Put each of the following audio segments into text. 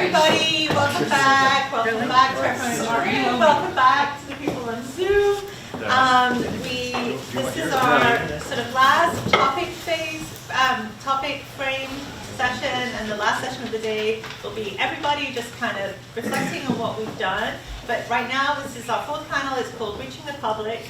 everybody. Welcome back. Welcome back to everyone in the room. Welcome back to the people on Zoom. This is our sort of last topic frame session, and the last session of the day will be everybody just kind of reflecting on what we've done. But right now, this is our fourth panel. It's called Reaching the Public,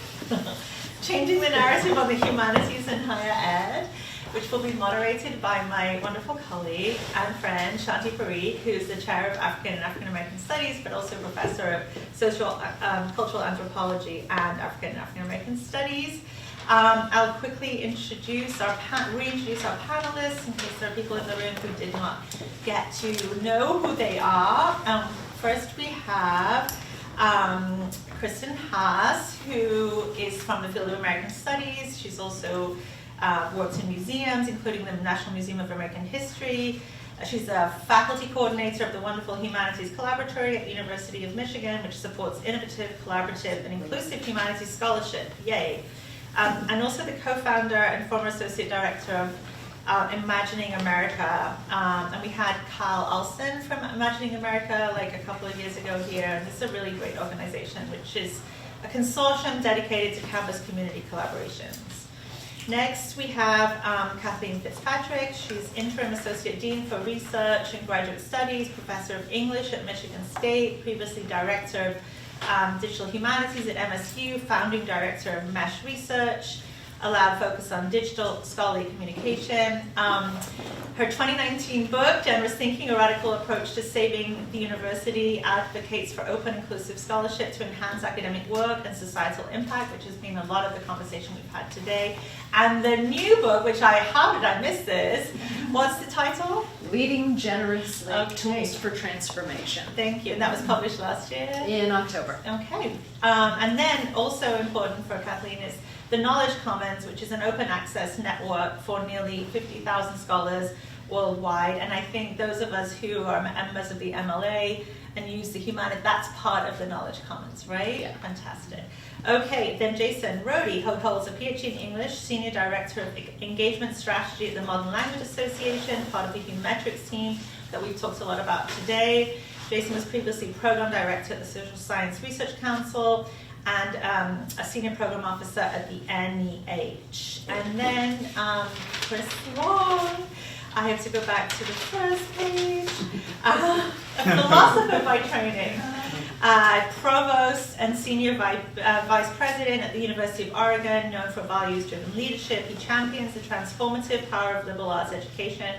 Changing the Narrative on the Humanities and Higher Ed, which will be moderated by my wonderful colleague and friend, Shanti Parikh, who's the chair of African and African American Studies, but also professor of Sociocultural Anthropology and African American Studies. I'll quickly reintroduce our panelists in case there are people in the room who did not get to know who they are. First, we have Kristin, who is from the field of American Studies. She's also works in museums, including the National Museum of American History. She's a faculty coordinator of the wonderful Humanities Collaboratory at the University of Michigan, which supports innovative, collaborative, and inclusive humanities scholarship. Yay. And also the co-founder and former associate director of Imagining America. And we had Kyle Olson from Imagining America like a couple of years ago here. And this is a really great organization, which is a consortium dedicated to campus community collaborations. Next, we have Kathleen Fitzpatrick. She's Interim Associate Dean for Research and Graduate Studies, Professor of English at Michigan State, previously Director of Digital Humanities at MSU, Founding Director of Mesh Research, a lab focused on digital scholarly communication. Her 2019 book, Generous Thinking, A Radical Approach to Saving the University, advocates for open, inclusive scholarship to enhance academic work and societal impact, which has been a lot of the conversation we've had today. And the new book, which how did I miss this? What's the title? Leading Generously, Tools for Transformation. Thank you. And that was published last year? In October. Okay. And then also important for Kathleen is the Knowledge Commons, which is an open access network for nearly 50,000 scholars worldwide. And I think those of us who are members of the MLA and use the Humanities, that's part of the Knowledge Commons, right? Yeah. Fantastic. Okay, then Jason Rhody, who holds a PhD in English, Senior Director of Engagement Strategy at the Modern Language Association, part of the Humetrics team that we've talked a lot about today. Jason was previously Program Director at the Social Science Research Council, and a senior program officer at the NEH. And then Chris Long, I have to go back to the first page. A philosopher by training, Provost and Senior Vice President at the University of Oregon, known for values-driven leadership. He champions the transformative power of liberal arts education.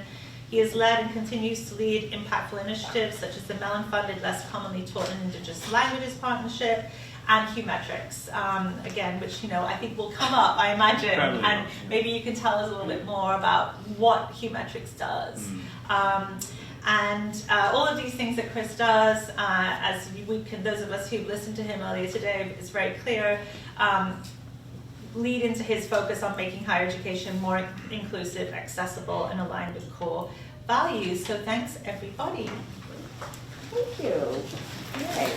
He has led and continues to lead impactful initiatives such as the Mellon-funded Less Commonly Taught in Indigenous Languages Partnership, and Humetrics, again, which I think will come up, I imagine, and maybe you can tell us a little bit more about what Humetrics does. And all of these things that Chris does, as those of us who listened to him earlier today, is very clear, lead into his focus on making higher education more inclusive, accessible, and aligned with core values. So thanks, everybody. Thank you. Yay.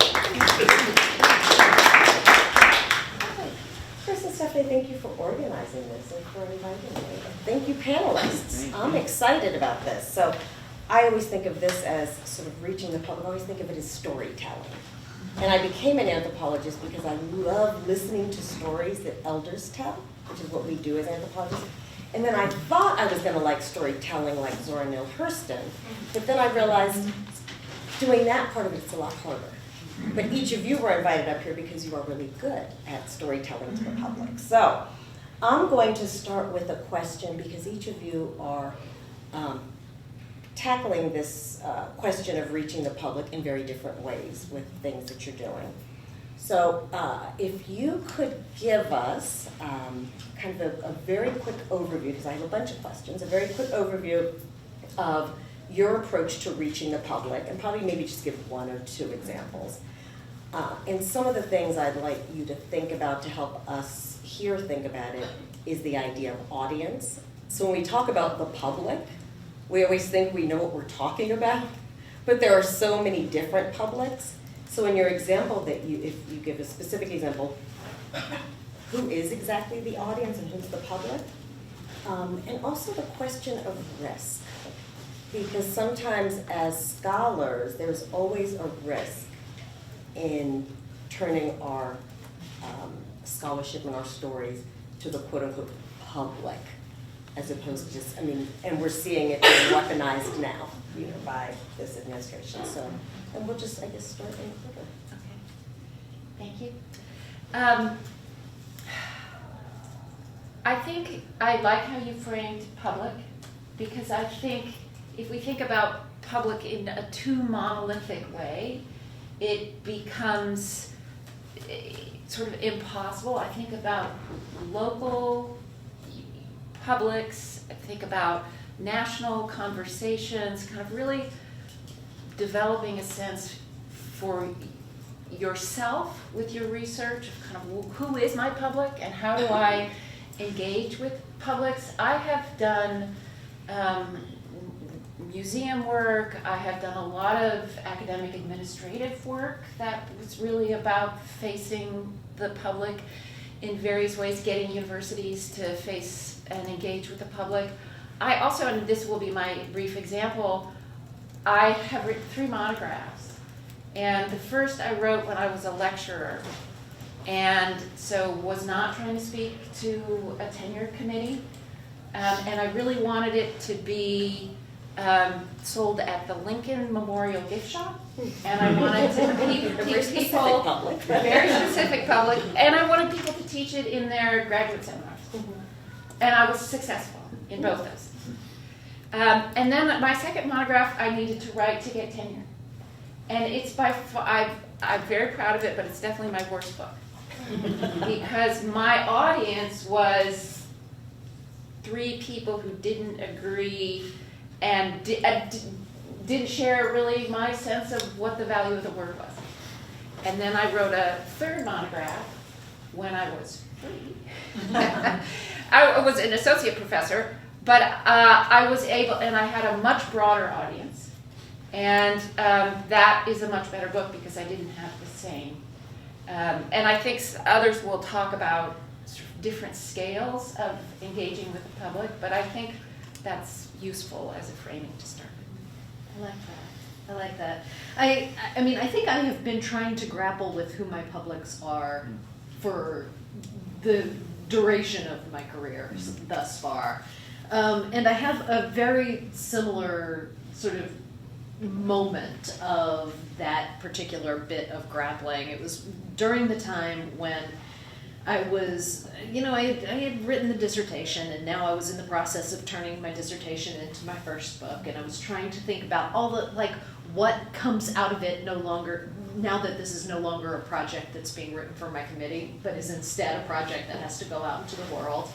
Chris and Stephanie, thank you for organizing this and for inviting me. Thank you, panelists. I'm excited about this. So I always think of this as sort of reaching the public. I always think of it as storytelling. And I became an anthropologist because I love listening to stories that elders tell, which is what we do as anthropologists. And then I thought I was going to like storytelling like Zora Neale Hurston, but then I realized doing that part of it's a lot harder. But each of you were invited up here because you are really good at storytelling to the public. So I'm going to start with a question because each of you are tackling this question of reaching the public in very different ways with things that you're doing. So if you could give us kind of a very quick overview, because I have a bunch of questions, a very quick overview of your approach to reaching the public, and probably maybe just give one or two examples. And some of the things I'd like you to think about to help us here think about it is the idea of audience. So when we talk about the public, we always think we know what we're talking about, but there are so many different publics. So in your example if you give a specific example, who is exactly the audience and who's the public? And also the question of risk. Because sometimes as scholars, there's always a risk in turning our scholarship and our stories to the quote-unquote public, as opposed to just, and we're seeing it being weaponized now, by this administration. So, and we'll just, I guess, start in order. Okay. Thank you. I think I like how you framed public, because I think if we think about public in a too monolithic way, it becomes sort of impossible. I think about local publics, I think about national conversations, kind of really developing a sense for yourself with your research of kind of who is my public and how do I engage with publics. I have done museum work. I have done a lot of academic administrative work that was really about facing the public in various ways, getting universities to face and engage with the public. I also, and this will be my brief example, I have written 3 monographs. And the first I wrote when I was a lecturer, and so was not trying to speak to a tenure committee. And I really wanted it to be sold at the Lincoln Memorial Gift Shop. And I wanted to teach people, very specific public, and I wanted people to teach it in their graduate seminars. And I was successful in both those. And then my second monograph I needed to write to get tenure. And it's I'm very proud of it, but it's definitely my worst book. Because my audience was 3 people who didn't agree and didn't share really my sense of what the value of the word was. And then I wrote a third monograph when I was free. I was an associate professor, but I was able, and I had a much broader audience. And that is a much better book because I didn't have the same. And I think others will talk about sort of different scales of engaging with the public, but I think that's useful as a framing to start with. I like that. I mean, I think I have been trying to grapple with who my publics are for the duration of my career thus far. And I have a very similar sort of moment of that particular bit of grappling. It was during the time when I was, I had written the dissertation, and now I was in the process of turning my dissertation into my first book, and I was trying to think about all the, what comes out of it now that this is no longer a project that's being written for my committee, but is instead a project that has to go out into the world,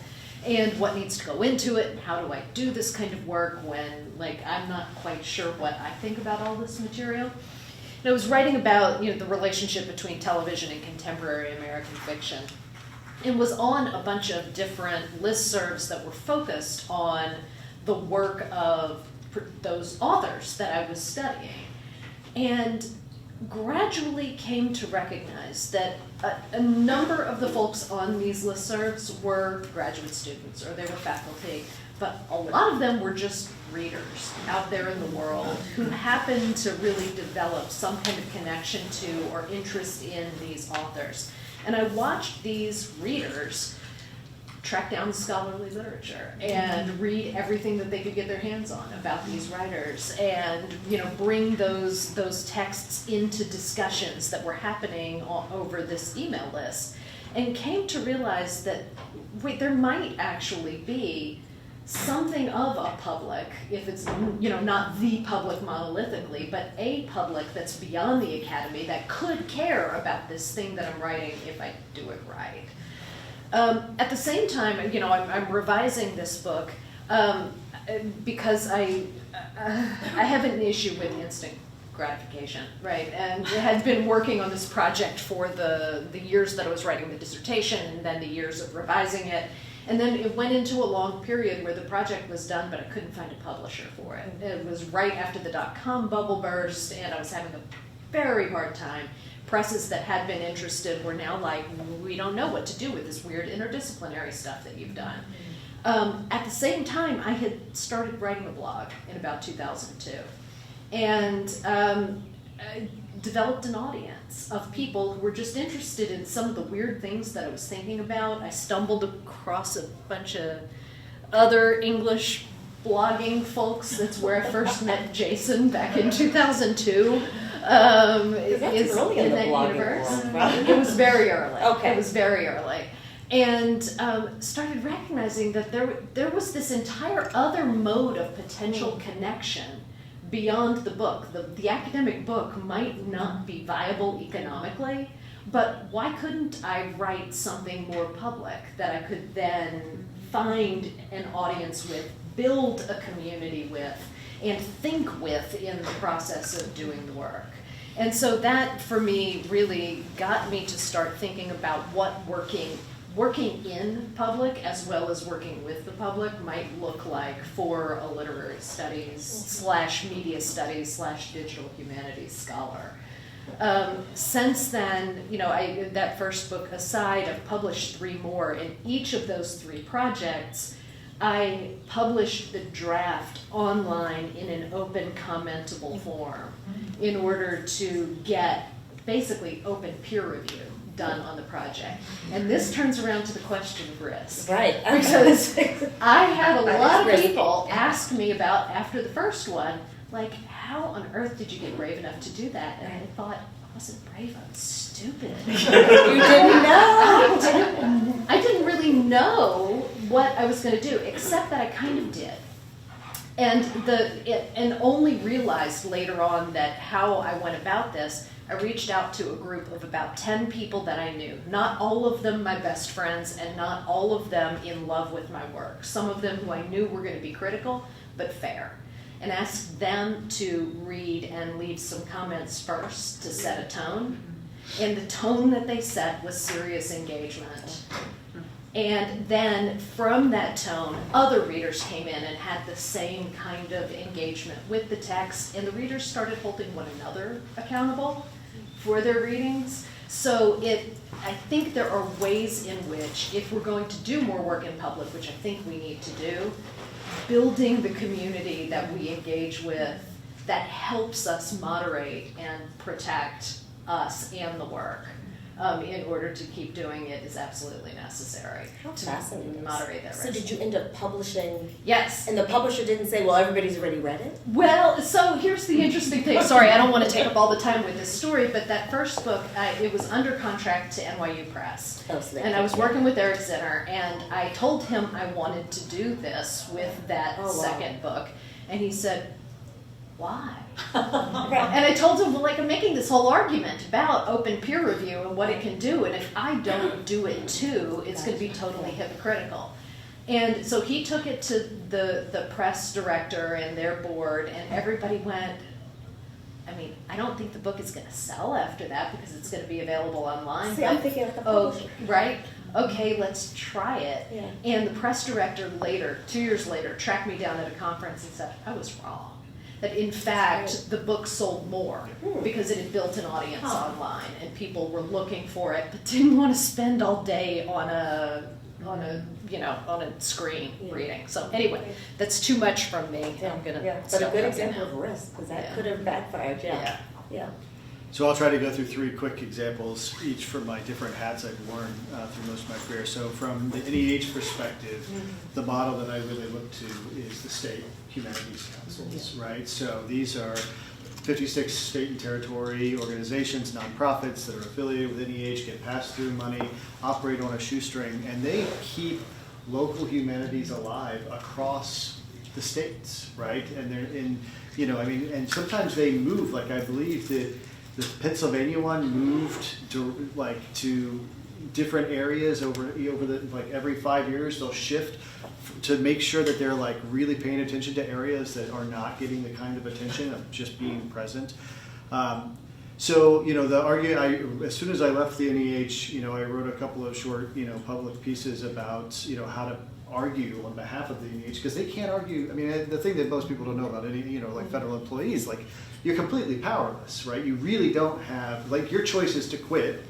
and what needs to go into it, and how do I do this kind of work when, I'm not quite sure what I think about all this material. And I was writing about, the relationship between television and contemporary American fiction, and was on a bunch of different listservs that were focused on the work of those authors that I was studying, and gradually came to recognize that a number of the folks on these listservs were graduate students or they were faculty, but a lot of them were just readers out there in the world who happened to really develop some kind of connection to or interest in these authors. And I watched these readers track down scholarly literature and read everything that they could get their hands on about these writers, and bring those texts into discussions that were happening over this email list, and came to realize that there might actually be something of a public, if it's not the public monolithically, but a public that's beyond the academy that could care about this thing that I'm writing if I do it right. At the same time, I'm revising this book because I have an issue with instant gratification, right? And I had been working on this project for the years that I was writing the dissertation, and then the years of revising it. And then it went into a long period where the project was done, but I couldn't find a publisher for it. It was right after the .com bubble burst, and I was having a very hard time. Presses that had been interested were now like, we don't know what to do with this weird interdisciplinary stuff that you've done. At the same time, I had started writing a blog in about 2002, and I developed an audience of people who were just interested in some of the weird things that I was thinking about. I stumbled across a bunch of other English blogging folks. That's where I first met Jason back in 2002. That's early in the that blogging universe. world, right? It was very early. Okay. It was very early. And started recognizing that there was this entire other mode of potential connection beyond the book. The academic book might not be viable economically, but why couldn't I write something more public that I could then find an audience with, build a community with, and think with in the process of doing the work? And so that, for me, really got me to start thinking about what working in public as well as working with the public might look like for a literary studies / media studies / digital humanities scholar. Since then, that first book aside, I've published 3 more. In each of those 3 projects, I published the draft online in an open commentable form in order to get basically open peer review done on the project. And this turns around to the question of risk. Right. Because I had a That lot is of risky. people ask me about, after the first one, like, how on earth did you get brave enough to do that? And I thought, I wasn't brave, I was stupid. You didn't know. I didn't really know what I was going to do, except that I kind of did. And only realized later on that how I went about this, I reached out to a group of about 10 people that I knew. Not all of them my best friends, and not all of them in love with my work. Some of them who I knew were going to be critical, but fair. And asked them to read and leave some comments first to set a tone. And the tone that they set was serious engagement. And then from that tone, other readers came in and had the same kind of engagement with the text, and the readers started holding one another accountable for their readings. So I think there are ways in which, if we're going to do more work in public, which I think we need to do, building the community that we engage with that helps us moderate and protect us and the work in order to keep doing it is absolutely necessary How to fascinating. moderate that risk. So did you end up publishing, Yes. and the publisher didn't say, well, everybody's already read it? Well, so here's the interesting thing. Sorry, I don't want to take up all the time with this story, but that first book, it was under contract to NYU Press. Oh, so they And I was picked it. working with Eric Zinner, and I told him I wanted to do this with that Oh, wow. second book. And he said, why? Right. And I told him, well, like, I'm making this whole argument about open peer review and what it can do, and if I don't do it too, it's going to be totally hypocritical. And so he took it to the press director and their board, and everybody went, I mean, I don't think the book is going to sell after that because it's going to be available online. See, I'm thinking like a Oh, publisher. right? Okay, let's try it. Yeah. And the press director later, 2 years later, tracked me down at a conference and said, I was wrong. That in fact, the book sold more because it had built an audience online and people were looking for it but didn't want to spend all day on a screen reading. So anyway, that's too much from me. I'm gonna But a stop good talking example now. of risk, because that Yeah. could have backfired, Yeah. Yeah. So I'll try to go through 3 quick examples, each from my different hats I've worn through most of my career. So from the NEH perspective, the model that I really look to is the state humanities councils, right? So these are 56 state and territory organizations, nonprofits that are affiliated with NEH, get pass-through money, operate on a shoestring, and they keep local humanities alive across the states, right? And they're in, and sometimes they move, like I believe that the Pennsylvania one moved to different areas over the every 5 years they'll shift to make sure that they're really paying attention to areas that are not getting the kind of attention of just being present. So as soon as I left the NEH, I wrote a couple of short public pieces about how to argue on behalf of the NEH, because they can't argue. I mean, the thing that most people don't know about any federal employees, you're completely powerless, right? You really don't have, your choice is to quit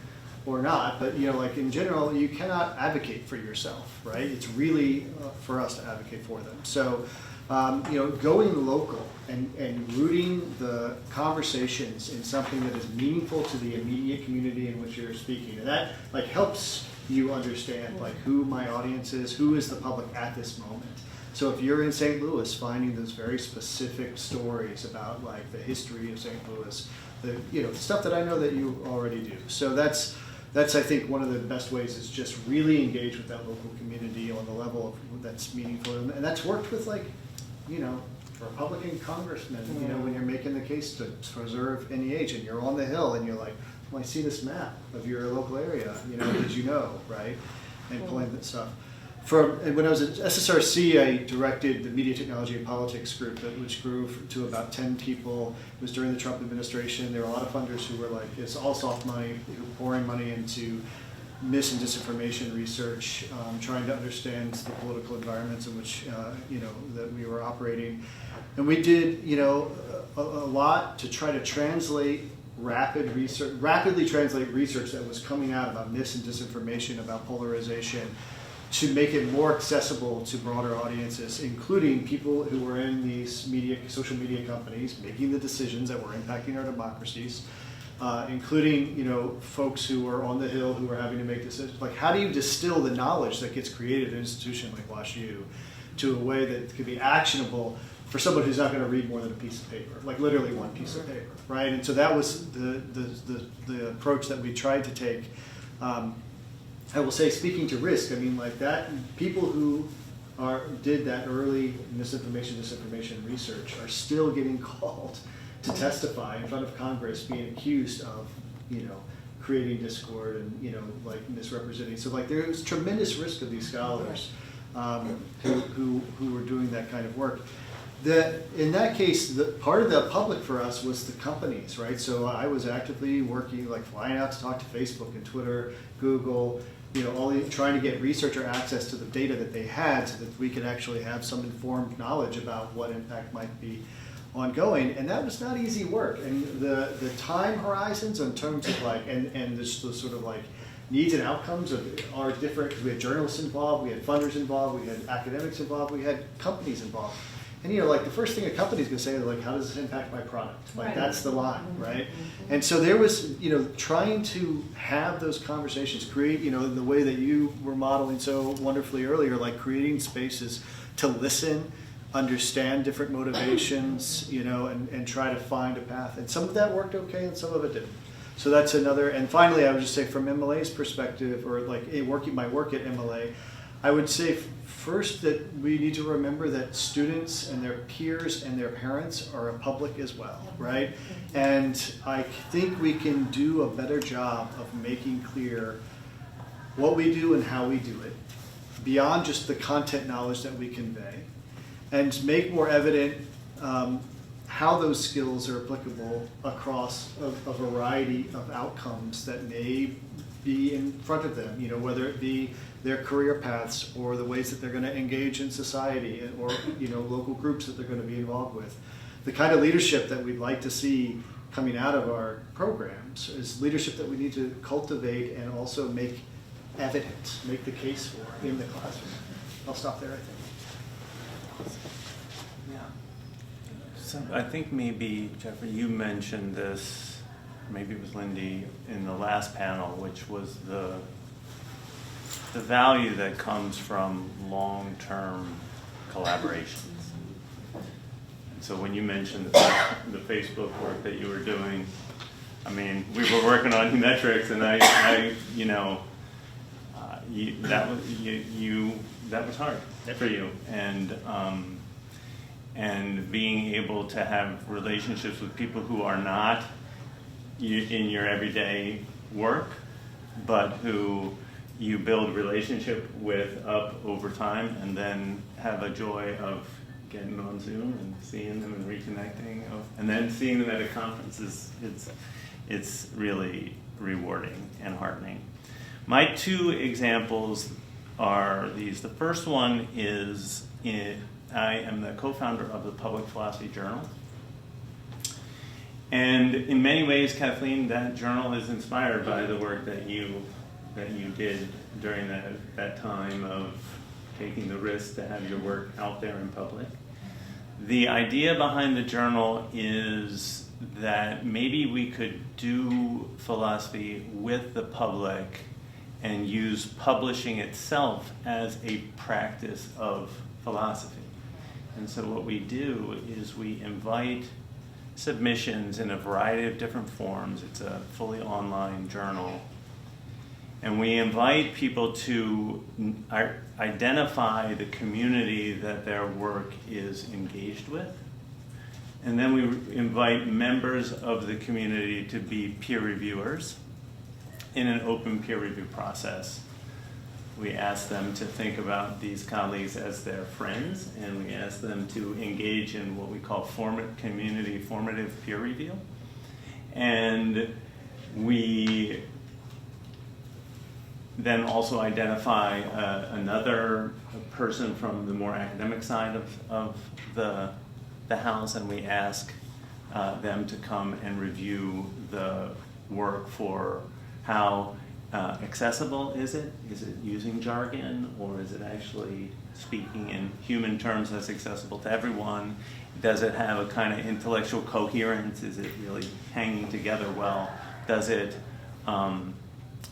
or not, but like in general, you cannot advocate for yourself, right? It's really for us to advocate for them. So, going local and rooting the conversations in something that is meaningful to the immediate community in which you're speaking, and that helps you understand who my audience is, who is the public at this moment. So if you're in St. Louis, finding those very specific stories about the history of St. Louis, the stuff that I know that you already do. So that's I think one of the best ways is just really engage with that local community on the level that's meaningful, and that's worked with Republican congressmen. When you're making the case to preserve NEH, and you're on the Hill, and you're like, well, I see this map of your local area. Did you know, right? And pulling that stuff. And when I was at SSRC, I directed the Media Technology and Politics group, which grew to about 10 people. It was during the Trump administration. There were a lot of funders who were it's all soft money, who were pouring money into mis and disinformation research, trying to understand the political environments in which that we were operating. And we did a lot to try to rapidly translate research that was coming out about mis and disinformation, about polarization, to make it more accessible to broader audiences, including people who were in these social media companies making the decisions that were impacting our democracies, including folks who are on the Hill who are having to make decisions. How do you distill the knowledge that gets created in an institution like WashU to a way that could be actionable for someone who's not going to read more than a piece of paper, literally one piece of paper, right? And so that was the approach that we tried to take. I will say, speaking to risk, that people who did that early disinformation research are still getting called to testify in front of Congress, being accused of, creating discord and misrepresenting. So there was tremendous risk of these scholars who were doing that kind of work. In that case, part of the public for us was the companies, right? So I was actively working, flying out to talk to Facebook and Twitter, Google, trying to get researcher access to the data that they had so that we could actually have some informed knowledge about what impact might be ongoing. And that was not easy work. And the time horizons in terms of and the sort of needs and outcomes are different, because we had journalists involved, we had funders involved, we had academics involved, we had companies involved. And the first thing a company's going to say is how does this impact my product? That's the line, right? And so there was, trying to have those conversations, create, the way that you were modeling so wonderfully earlier, creating spaces to listen, understand different motivations, and try to find a path. And some of that worked okay, and some of it didn't. So that's another. And finally, I would just say, from MLA's perspective, or my work at MLA, I would say first that we need to remember that students and their peers and their parents are a public as well, right? And I think we can do a better job of making clear what we do and how we do it, beyond just the content knowledge that we convey, and make more evident how those skills are applicable across a variety of outcomes that may be in front of them, whether it be their career paths or the ways that they're going to engage in society, or local groups that they're going to be involved with. The kind of leadership that we'd like to see coming out of our programs is leadership that we need to cultivate and also make evident, make the case for in the classroom. I'll stop there, I think. Yeah. So I think maybe, Jeffrey, you mentioned this, maybe it was Lindy, in the last panel, which was the value that comes from long-term collaborations. And so when you mentioned the Facebook work that you were doing, we were working on metrics, and that was hard for you, and being able to have relationships with people who are not in your everyday work, but who you build relationship with up over time, and then have a joy of getting on Zoom and seeing them and reconnecting, and then seeing them at a conference it's really rewarding and heartening. My two examples are these. The first one is I am the co-founder of the Public Philosophy Journal. And in many ways, Kathleen, that journal is inspired by the work that you did during that time of taking the risk to have your work out there in public. The idea behind the journal is that maybe we could do philosophy with the public and use publishing itself as a practice of philosophy. And so what we do is we invite submissions in a variety of different forms. It's a fully online journal. And we invite people to identify the community that their work is engaged with. And then we invite members of the community to be peer reviewers in an open peer review process. We ask them to think about these colleagues as their friends, and we ask them to engage in what we call community formative peer review. And we then also identify another person from the more academic side of the house, and we ask them to come and review the work for how accessible is it? Is it using jargon, or is it actually speaking in human terms that's accessible to everyone? Does it have a kind of intellectual coherence? Is it really hanging together well? Does it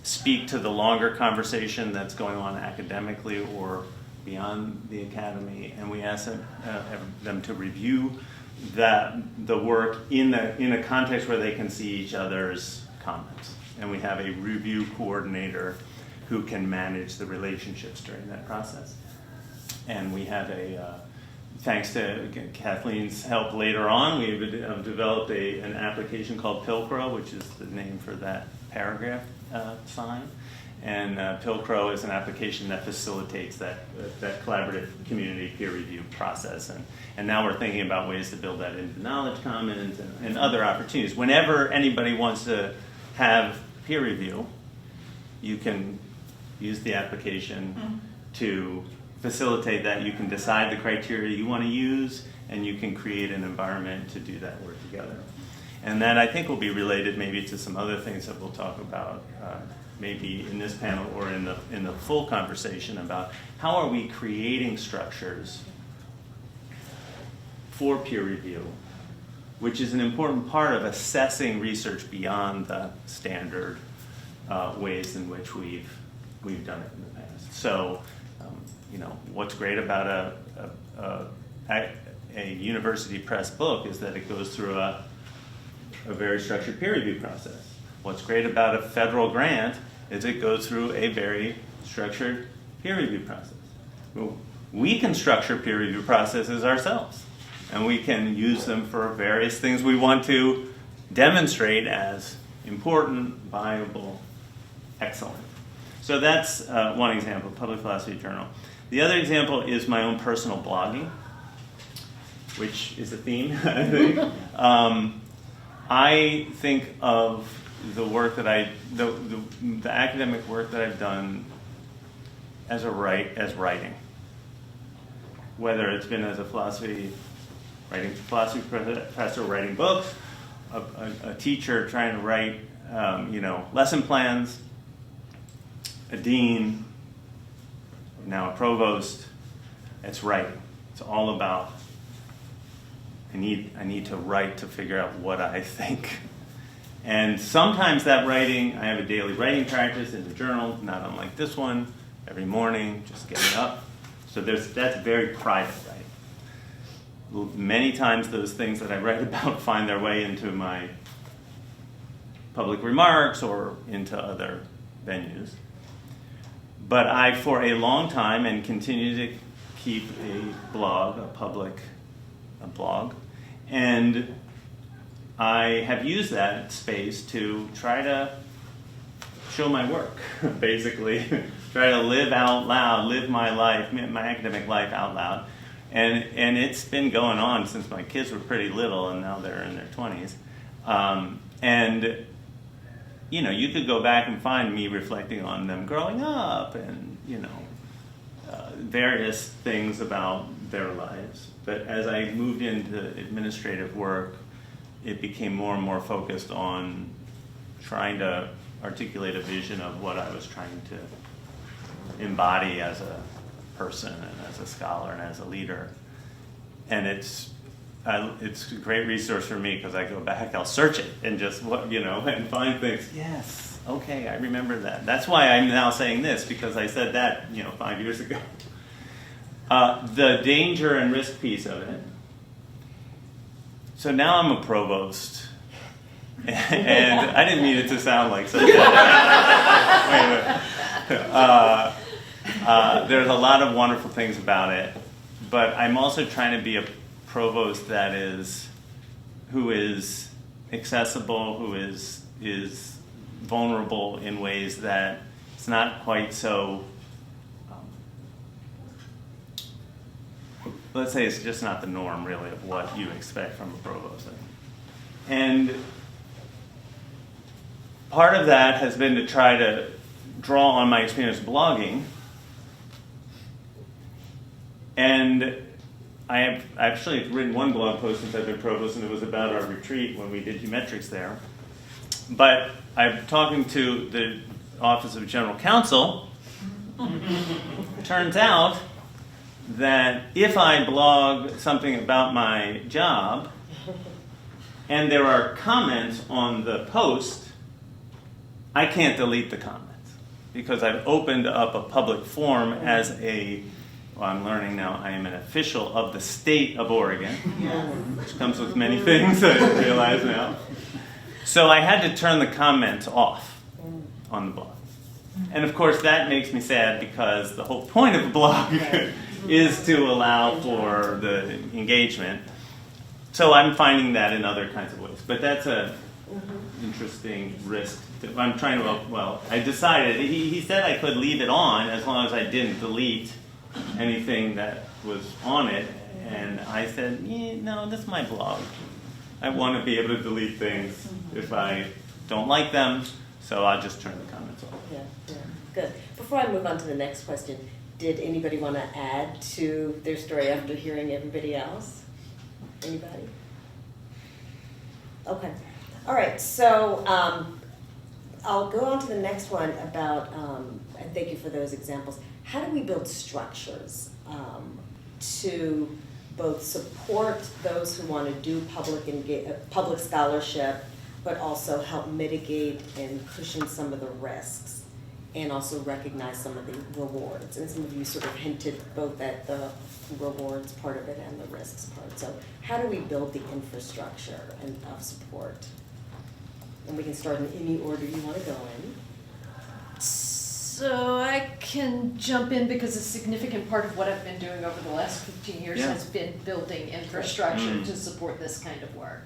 speak to the longer conversation that's going on academically or beyond the academy? And we ask them to review the work in a context where they can see each other's comments. And we have a review coordinator who can manage the relationships during that process. And we have thanks to Kathleen's help later on, we've developed an application called Pilcrow, which is the name for that paragraph sign. And Pilcrow is an application that facilitates that collaborative community peer review process. And now we're thinking about ways to build that into Knowledge Commons and other opportunities. Whenever anybody wants to have peer review, you can use the application to facilitate that. You can decide the criteria you want to use, and you can create an environment to do that work together. And that, I think, will be related maybe to some other things that we'll talk about maybe in this panel or in the full conversation about how are we creating structures for peer review, which is an important part of assessing research beyond the standard ways in which we've done it in the past. So, what's great about a university press book is that it goes through a very structured peer review process. What's great about a federal grant is it goes through a very structured peer review process. We can structure peer review processes ourselves, and we can use them for various things we want to demonstrate as important, viable, excellent. So that's one example, Public Philosophy Journal. The other example is my own personal blogging, which is a theme, I think. I think of the work that the academic work that I've done as writing, whether it's been as a philosophy professor writing books, a teacher trying to write lesson plans, a dean, now a provost. It's writing. It's all about I need to write to figure out what I think. And sometimes that writing, I have a daily writing practice in the journal, not unlike this one, every morning, just getting up. So that's very private, right? Many times those things that I write about find their way into my public remarks or into other venues. But I, for a long time, and continue to keep a blog, a blog, and I have used that space to try to show my work, basically. Try to live out loud, live my life, my academic life out loud. And it's been going on since my kids were pretty little, and now they're in their 20s. And you could go back and find me reflecting on them growing up and, various things about their lives. But as I moved into administrative work, it became more and more focused on trying to articulate a vision of what I was trying to embody as a person and as a scholar and as a leader. And it's a great resource for me because I go back, I'll search it and just, and find things. Yes, okay, I remember that. That's why I'm now saying this, because I said that, 5 years ago. The danger and risk piece of it. So now I'm a provost. And I didn't mean it to sound like such a... there's a lot of wonderful things about it, but I'm also trying to be a provost who is accessible, who is vulnerable in ways that it's not quite so... let's say it's just not the norm, really, of what you expect from a provost. And part of that has been to try to draw on my experience blogging. And I have actually written one blog post since I've been provost, and it was about our retreat when we did Geometrics there. But I'm talking to the Office of General Counsel. Turns out that if I blog something about my job, and there are comments on the post, I can't delete the comments because I've opened up a public forum as I'm learning now, I am an official of the state of Oregon, which comes with many things, I realize now. So I had to turn the comments off on the blog. And of course that makes me sad because the whole point of the blog is to allow for the engagement. So I'm finding that in other kinds of ways. But that's a interesting risk. I'm trying to, I decided, he said I could leave it on as long as I didn't delete anything that was on it. And I said, no, this is my blog. I want to be able to delete things if I don't like them, so I'll just turn the comments off. Yeah, good. Before I move on to the next question, did anybody want to add to their story after hearing everybody else? Anybody? Okay. All right, so I'll go on to the next one about, and thank you for those examples. How do we build structures to both support those who want to do public scholarship, but also help mitigate and cushion some of the risks, and also recognize some of the rewards? And some of you sort of hinted both at the rewards part of it and the risks part. So how do we build the infrastructure of support? And we can start in any order you want to go in. So I can jump in because a significant part of what I've been doing over the last 15 years has been building infrastructure to support this kind of work.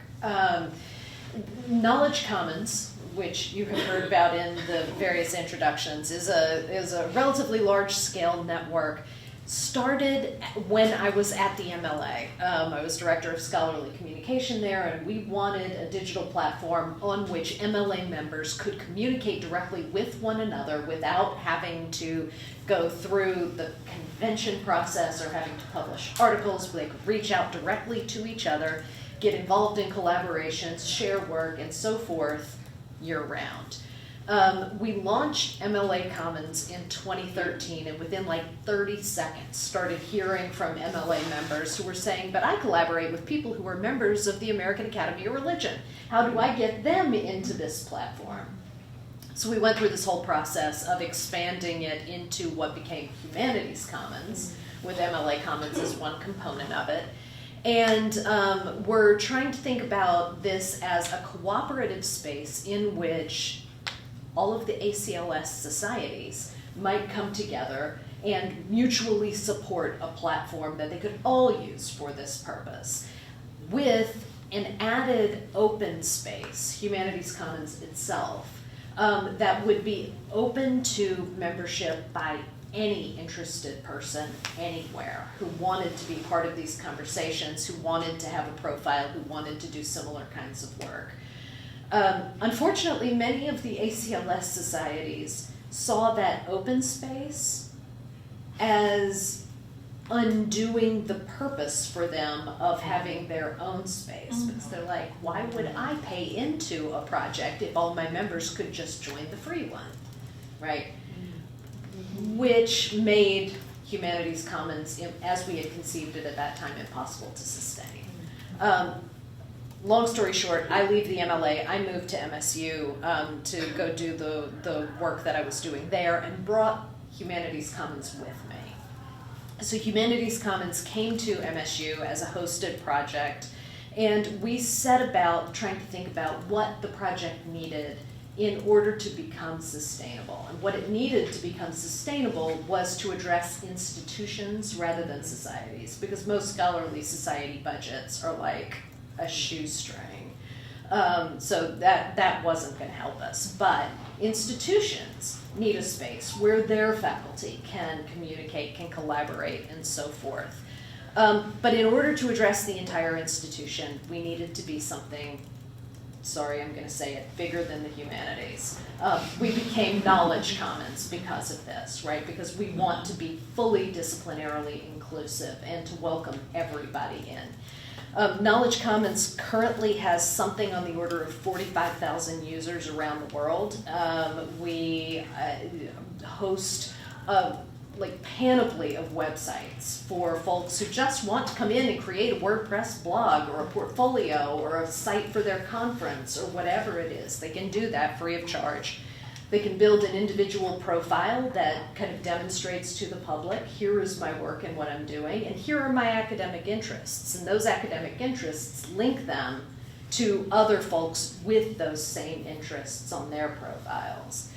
Knowledge Commons, which you have heard about in the various introductions, is a relatively large-scale network. Started when I was at the MLA. I was director of scholarly communication there, and we wanted a digital platform on which MLA members could communicate directly with one another without having to go through the convention process or having to publish articles. They could reach out directly to each other, get involved in collaborations, share work, and so forth year-round. We launched MLA Commons in 2013, and within like 30 seconds started hearing from MLA members who were saying, but I collaborate with people who are members of the American Academy of Religion. How do I get them into this platform? So we went through this whole process of expanding it into what became Humanities Commons, with MLA Commons as one component of it. And we're trying to think about this as a cooperative space in which all of the ACLS societies might come together and mutually support a platform that they could all use for this purpose, with an added open space, Humanities Commons itself, that would be open to membership by any interested person anywhere who wanted to be part of these conversations, who wanted to have a profile, who wanted to do similar kinds of work. Unfortunately, many of the ACLS societies saw that open space as undoing the purpose for them of having their own space, because they're like, why would I pay into a project if all my members could just join the free one, right? Which made Humanities Commons, as we had conceived it at that time, impossible to sustain. Long story short, I leave the MLA, I moved to MSU to go do the work that I was doing there, and brought Humanities Commons with me. So Humanities Commons came to MSU as a hosted project, and we set about trying to think about what the project needed in order to become sustainable. And what it needed to become sustainable was to address institutions rather than societies, because most scholarly society budgets are like a shoestring. So that wasn't going to help us. But institutions need a space where their faculty can communicate, can collaborate, and so forth. But in order to address the entire institution, we needed to be something, sorry, I'm going to say it, bigger than the humanities. We became knowledge commons because of this, right? Because we want to be fully disciplinarily inclusive and to welcome everybody in. Knowledge Commons currently has something on the order of 45,000 users around the world. We host a panoply of websites for folks who just want to come in and create a WordPress blog or a portfolio or a site for their conference or whatever it is. They can do that free of charge. They can build an individual profile that kind of demonstrates to the public, here is my work and what I'm doing, and here are my academic interests. And those academic interests link them to other folks with those same interests on their profiles.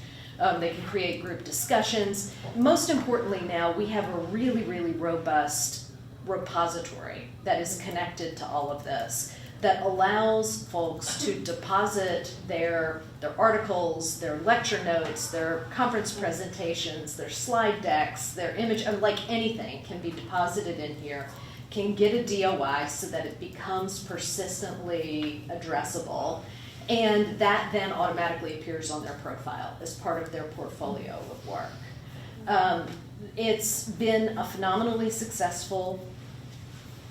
They can create group discussions. Most importantly now, we have a really, really robust repository that is connected to all of this, that allows folks to deposit their articles, their lecture notes, their conference presentations, their slide decks, their image, like anything can be deposited in here, can get a DOI so that it becomes persistently addressable, and that then automatically appears on their profile as part of their portfolio of work. It's been a phenomenally successful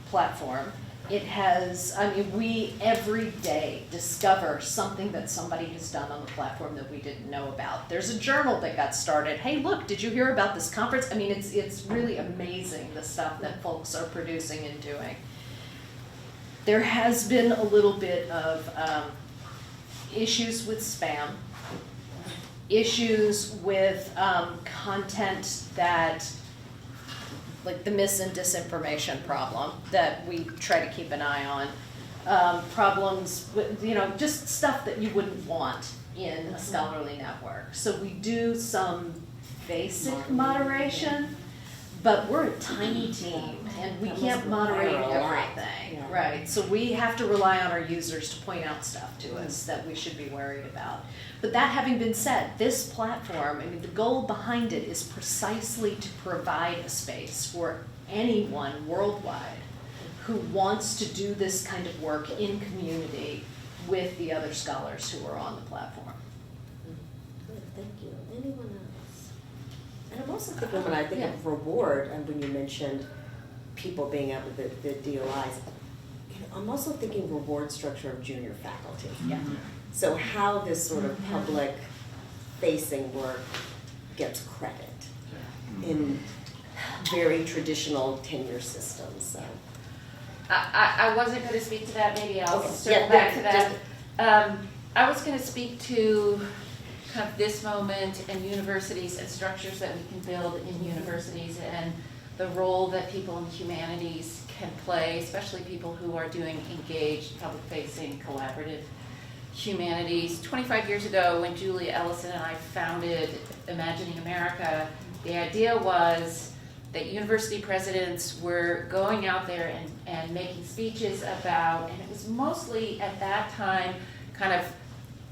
platform. It has, we every day discover something that somebody has done on the platform that we didn't know about. There's a journal that got started. Hey, look, did you hear about this conference? It's really amazing the stuff that folks are producing and doing. There has been a little bit of issues with spam, issues with content that, like the mis and disinformation problem that we try to keep an eye on, problems with, just stuff that you wouldn't want in a scholarly network. So we do some basic moderation, but we're a tiny team and we can't moderate everything, right? So we have to rely on our users to point out stuff to us that we should be worried about. But that having been said, this platform, the goal behind it is precisely to provide a space for anyone worldwide who wants to do this kind of work in community with the other scholars who are on the platform. Good, thank you. Anyone else? And I'm also thinking, when I think of reward, and when you mentioned people being able to the DOIs, I'm also thinking reward structure of junior faculty. Yeah. So how this sort of public-facing work gets credit in very traditional tenure systems. So. I wasn't going to speak to that. Maybe I'll Okay. circle back to that. I was going to speak to kind of this moment and universities and structures that we can build in universities and the role that people in humanities can play, especially people who are doing engaged, public-facing, collaborative humanities. 25 years ago, when Julia Ellison and I founded Imagining America, the idea was that university presidents were going out there and making speeches about, and it was mostly at that time kind of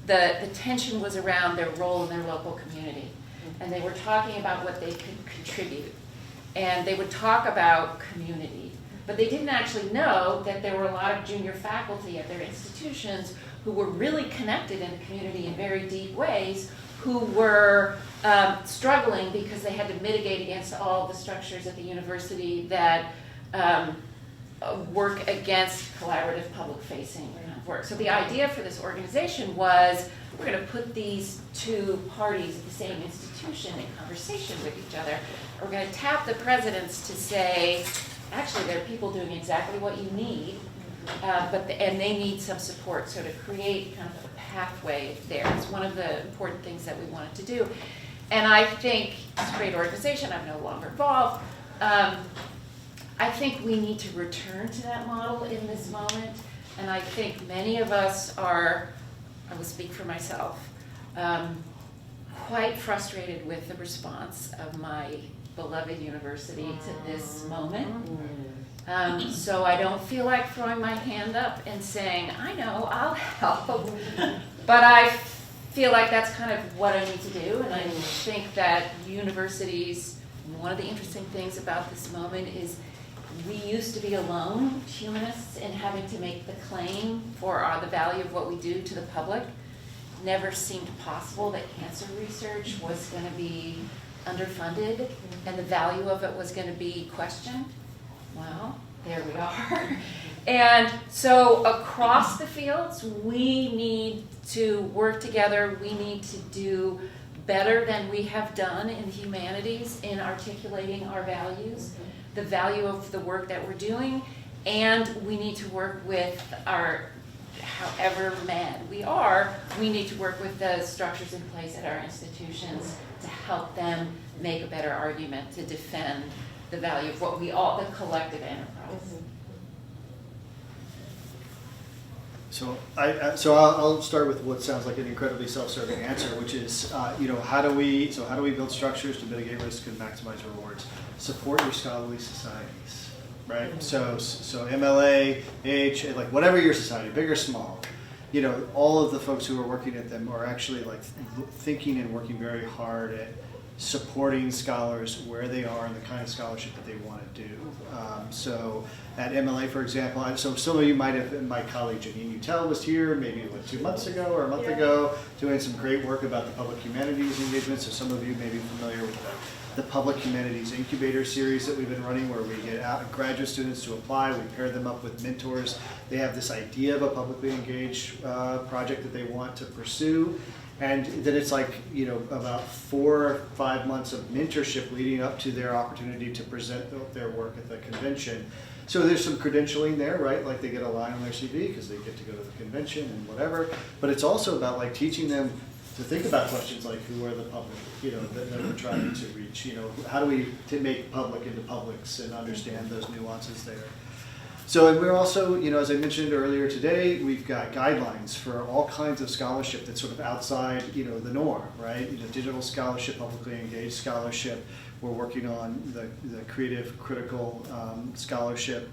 the tension was around their role in their local community. And they were talking about what they could contribute. And they would talk about community. But they didn't actually know that there were a lot of junior faculty at their institutions who were really connected in the community in very deep ways, who were struggling because they had to mitigate against all the structures at the university that work against collaborative public-facing work. So the idea for this organization was, we're going to put these two parties at the same institution in conversation with each other. We're going to tap the presidents to say, actually, there are people doing exactly what you need, and they need some support. So to create kind of a pathway there is one of the important things that we wanted to do. And I think it's a great organization. I'm no longer involved. I think we need to return to that model in this moment. And I think many of us are, I will speak for myself, quite frustrated with the response of my beloved university to this moment. So I don't feel like throwing my hand up and saying, I know, I'll help. But I feel like that's kind of what I need to do. And I think that universities, one of the interesting things about this moment is we used to be alone, humanists, in having to make the claim for the value of what we do to the public. Never seemed possible that cancer research was going to be underfunded and the value of it was going to be questioned. Well, there we are. And so across the fields, we need to work together. We need to do better than we have done in humanities in articulating our values, the value of the work that we're doing, and we need to work with our, however mad we are, we need to work with the structures in place at our institutions to help them make a better argument to defend the value of what we all, the collective enterprise. So I'll start with what sounds like an incredibly self-serving answer, which is, how do we build structures to mitigate risk and maximize rewards? Support your scholarly societies, right? So MLA, AH, like whatever your society, big or small, all of the folks who are working at them are actually like thinking and working very hard at supporting scholars where they are and the kind of scholarship that they want to do. So at MLA, for example, so some of you might have, my colleague Janine Utel was here maybe 2 months ago or a month ago doing some great work about the public humanities engagement. So some of you may be familiar with the Public Humanities Incubator series that we've been running, where we get out graduate students to apply, we pair them up with mentors. They have this idea of a publicly engaged project that they want to pursue. And then it's like, about 4 or 5 months of mentorship leading up to their opportunity to present their work at the convention. So there's some credentialing there, right? Like they get a line on their CV because they get to go to the convention and whatever. But it's also about like teaching them to think about questions like who are the public, that we're trying to reach. How do we make public into publics and understand those nuances there. So, and we're also, as I mentioned earlier today, we've got guidelines for all kinds of scholarship that's sort of outside, the norm, right? Digital scholarship, publicly engaged scholarship. We're working on the creative, critical scholarship.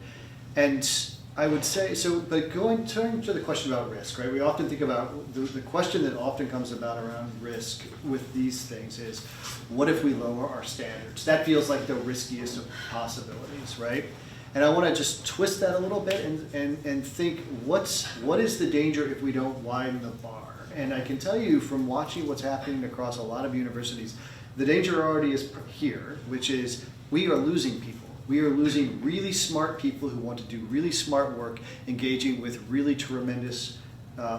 And I would say, but turning to the question about risk, right? We often think about, the question that often comes about around risk with these things is, what if we lower our standards? That feels like the riskiest of possibilities, right? And I want to just twist that a little bit and think, what is the danger if we don't widen the bar? And I can tell you from watching what's happening across a lot of universities, the danger already is here, which is we are losing people. We are losing really smart people who want to do really smart work, engaging with really tremendous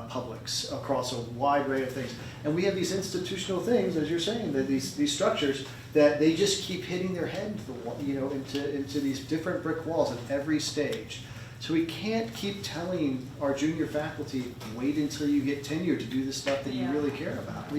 publics across a wide array of things. And we have these institutional things, as you're saying, that these structures that they just keep hitting their head, into these different brick walls at every stage. So we can't keep telling our junior faculty, wait until you get tenure to do the stuff that you really care about.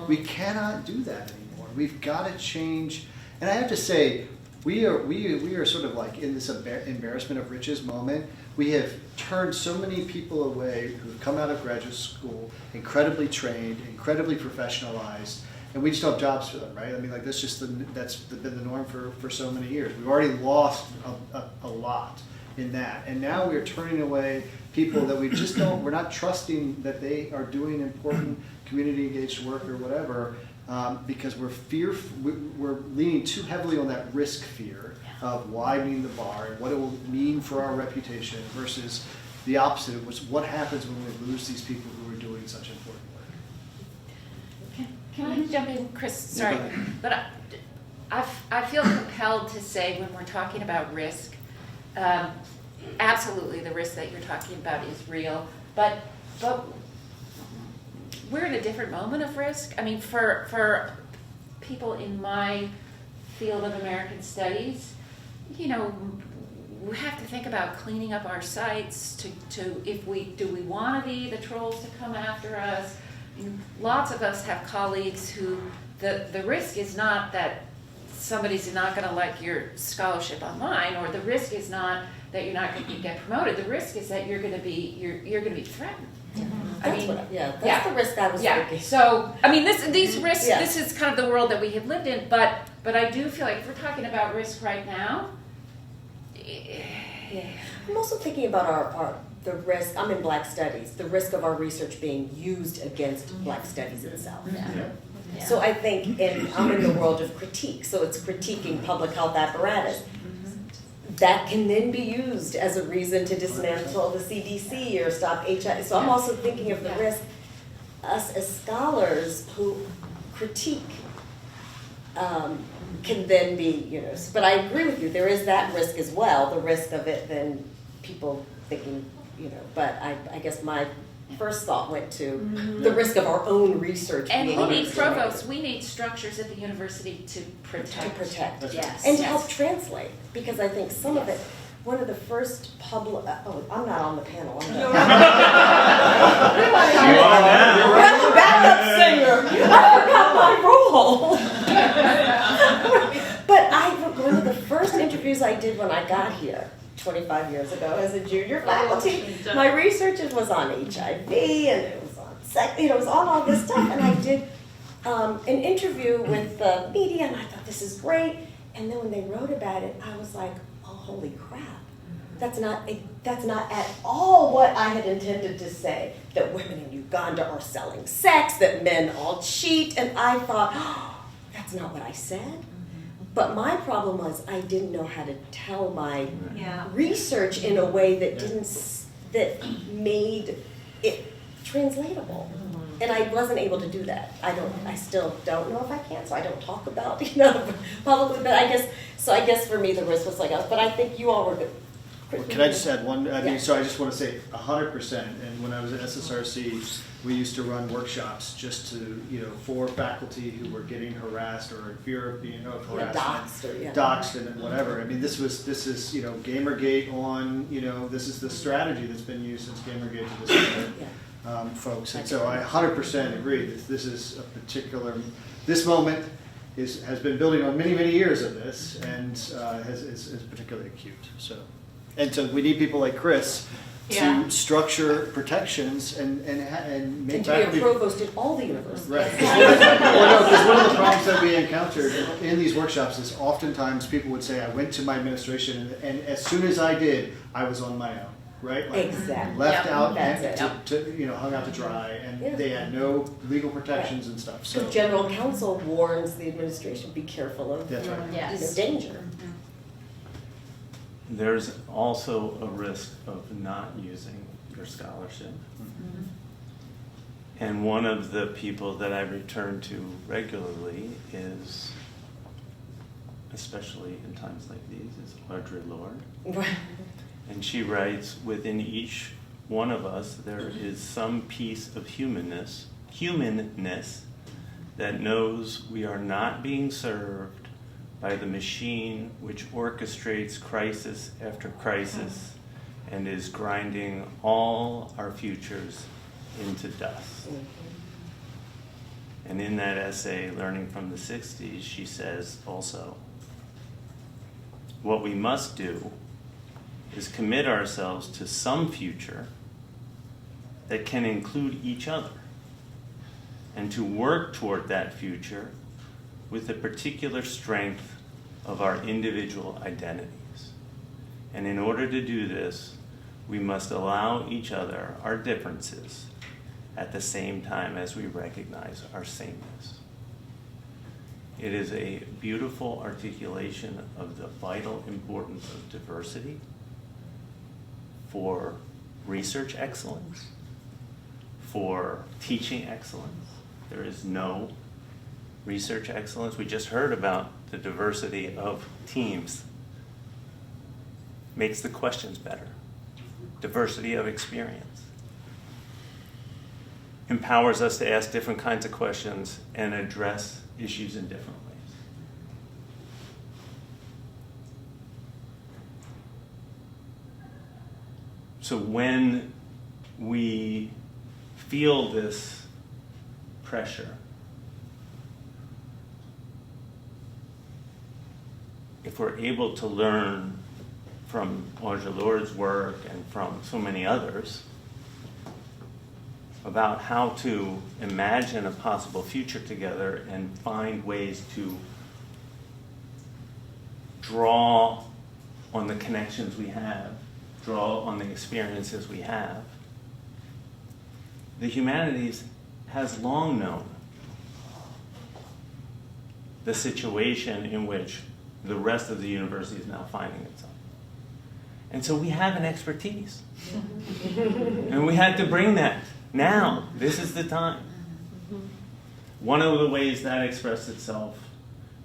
We cannot do that anymore. We've got to change. And I have to say, we are sort of like in this embarrassment of riches moment. We have turned so many people away who've come out of graduate school, incredibly trained, incredibly professionalized, and we just don't have jobs for them, right? I mean, like that's been the norm for so many years. We've already lost a lot in that, and now we're turning away people that we just don't. We're not trusting that they are doing important community engaged work or whatever. Because we're leaning too heavily on that risk fear of widening the bar and what it will mean for our reputation versus the opposite, which is what happens when we lose these people who are doing such important work. Can I jump in, Chris? Sorry, go ahead. but I feel compelled to say when we're talking about risk, absolutely the risk that you're talking about is real, but we're in a different moment of risk. I mean, for people in my field of American studies, you know, we have to think about cleaning up our sites to if we want to be the trolls to come after us. Lots of us have colleagues who the risk is not that somebody's not going to like your scholarship online, or the risk is not that you're not going to get promoted. The risk is that you're going to be threatened. That's that's the risk I was thinking. So I mean, these risks. Yeah. This is kind of the world that we have lived in. But I do feel like if we're talking about risk right now. I'm also thinking about the risk. I'm in Black Studies. The risk of our research being used against Black Studies itself. Yeah. So I think, and I'm in the world of critique. So it's critiquing public health apparatus. That can then be used as a reason to dismantle the CDC or stop HIV. So I'm also thinking of the risk, us as scholars who critique can then be, you know, but I agree with you, there is that risk as well, the risk of it then people thinking, you know, but I guess my first thought went to the risk of our own research. And being we need used provosts, we need structures at the university to protect. to protect. That's Yes. And to help translate, because I think some of it, one of the first public, I'm not on the panel, I'm not. You are now. I'm the backup singer. I forgot my role. But one of the first interviews I did when I got here, 25 years ago as a junior faculty, my research was on HIV and it was on sex, you know, it was on all this stuff. And I did an interview with the media and I thought, this is great. And then when they wrote about it, I was like, oh, holy crap. That's not at all what I had intended to say, that women in Uganda are selling sex, that men all cheat. And I thought, oh, that's not what I said. But my problem was I didn't know how to tell my research in a way that made it translatable. And I wasn't able to do that. I still don't know if I can, so I don't talk about, you know, publicly, but I guess for me the risk was like us, but I think you all were good. Well, can I just add one? I mean, Yeah. so I just want to say 100%. And when I was at SSRC, we used to run workshops just to, you know, for faculty who were getting harassed or in fear of being harassed, doxxed, and whatever. I mean, this is, you know, Gamergate on, you know, this is the strategy that's been used since Gamergate to this point, folks. And so I 100% agree that this is a particular. This moment has been building on many, many years of this, and is particularly acute. And so we need people like Chris to structure protections and make and to be a provost at all the universities. Right. Well, no, because one of the problems that we encountered in these workshops is oftentimes people would say, I went to my administration, and as soon as I did, I was on my own. Right? Like Exactly. left out That's and to you know, hung out to dry, and they had no legal protections and stuff. So The general counsel warns the administration, be careful of that's right. Yes. danger. There's also a risk of not using your scholarship. And one of the people that I return to regularly is, especially in times like these, is Audre Lorde. And she writes, within each one of us, there is some piece of humanness that knows we are not being served by the machine which orchestrates crisis after crisis and is grinding all our futures into dust. And in that essay, Learning from the 60s, she says also, what we must do is commit ourselves to some future that can include each other, and to work toward that future with the particular strength of our individual identities. And in order to do this, we must allow each other our differences at the same time as we recognize our sameness. It is a beautiful articulation of the vital importance of diversity for research excellence, for teaching excellence. There is no research excellence. We just heard about the diversity of teams. Makes the questions better. Diversity of experience. Empowers us to ask different kinds of questions and address issues in different ways. So when we feel this pressure, if we're able to learn from Audre Lorde's work and from so many others about how to imagine a possible future together and find ways to draw on the connections we have, draw on the experiences we have, the humanities has long known the situation in which the rest of the university is now finding itself. And so we have an expertise. And we had to bring that. Now, this is the time. One of the ways that expressed itself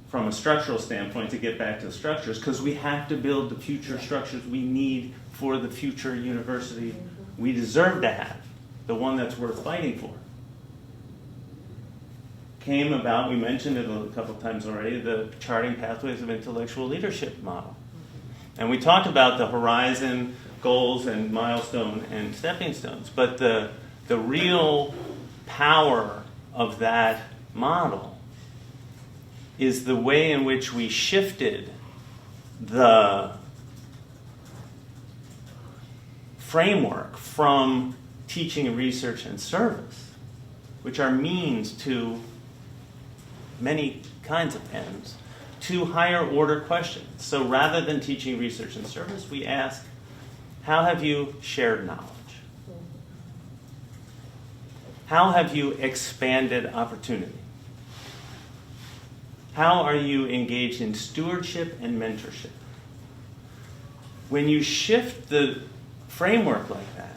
from a structural standpoint, to get back to the structures, because we have to build the future structures we need for the future university we deserve to have, the one that's worth fighting for. Came about, we mentioned it a couple times already, the Charting Pathways of Intellectual Leadership model. And we talked about the horizon, goals, and milestone and stepping stones. But the real power of that model is the way in which we shifted the framework from teaching, research, and service, which are means to many kinds of ends, to higher order questions. So rather than teaching, research, and service, we ask, how have you shared knowledge? How have you expanded opportunity? How are you engaged in stewardship and mentorship? When you shift the framework like that,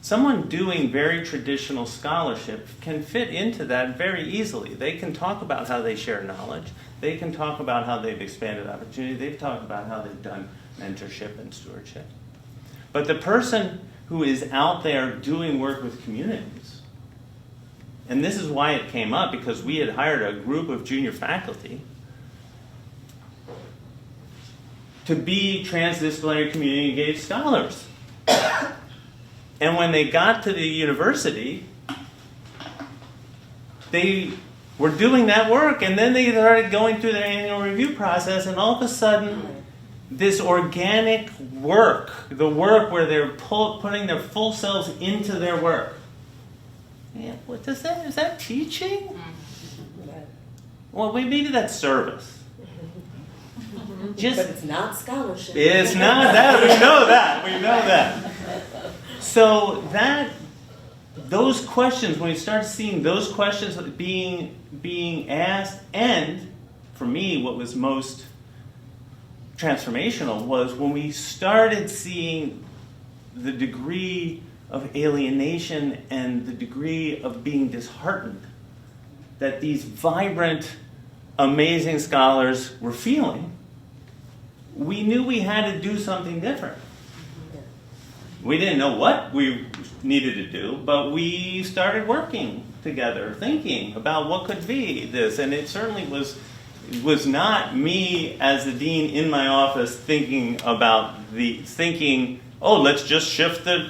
someone doing very traditional scholarship can fit into that very easily. They can talk about how they share knowledge. They can talk about how they've expanded opportunity. They've talked about how they've done mentorship and stewardship. But the person who is out there doing work with communities, and this is why it came up, because we had hired a group of junior faculty to be transdisciplinary community engaged scholars. And when they got to the university, they were doing that work, and then they started going through their annual review process, and all of a sudden, this organic work, the work where they're putting their full selves into their work. Yeah, what does that, is that teaching? Well, maybe that's service. But it's not scholarship. It's not that, we know that. So those questions, when we start seeing those questions being asked, and for me, what was most transformational was when we started seeing the degree of alienation and the degree of being disheartened that these vibrant, amazing scholars were feeling, we knew we had to do something different. We didn't know what we needed to do, but we started working together, thinking about what could be this. And it certainly was not me as the dean in my office thinking, oh, let's just shift the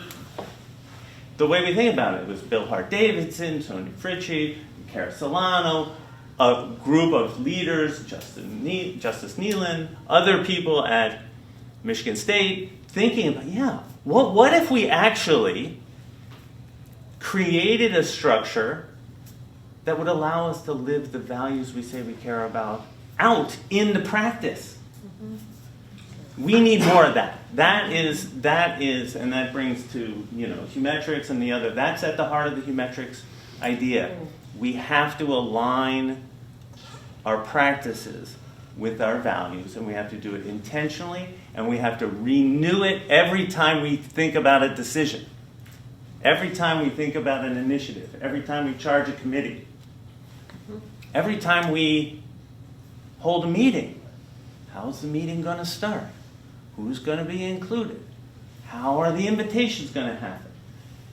way we think about it. It was Bill Hart-Davidson, Tony Fritchie, Cara Solano, a group of leaders, Justice Nealon, other people at Michigan State, thinking about, what if we actually created a structure that would allow us to live the values we say we care about out in the practice? Mm-hmm. We need more of that. That is, and that brings to, Humetrics and the other, that's at the heart of the Humetrics idea. We have to align our practices with our values, and we have to do it intentionally, and we have to renew it every time we think about a decision, every time we think about an initiative, every time we charge a committee. every time we hold a meeting, how's the meeting going to start? Who's going to be included? How are the invitations going to happen?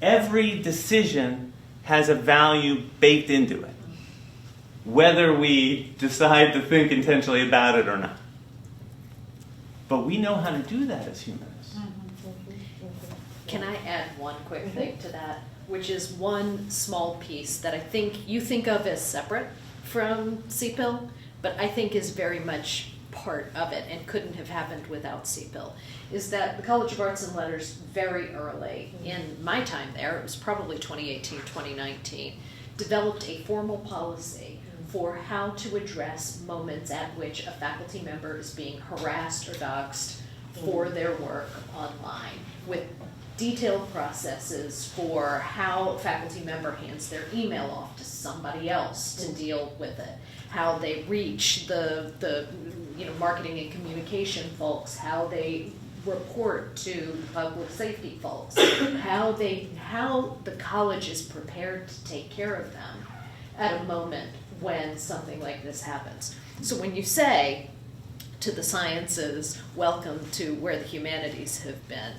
Every decision has a value baked into it, whether we decide to think intentionally about it or not. But we know how to do that as humanists. Can I add one quick thing to that, which is one small piece that I think you think of as separate from CPIL, but I think is very much part of it and couldn't have happened without CPIL, is that the College of Arts and Letters very early in my time there, it was probably 2018, 2019, developed a formal policy for how to address moments at which a faculty member is being harassed or doxxed for their work online, with detailed processes for how a faculty member hands their email off to somebody else to deal with it, how they reach the marketing and communication folks, how they report to public safety folks, how the college is prepared to take care of them at a moment when something like this happens. So when you say to the sciences, welcome to where the humanities have been.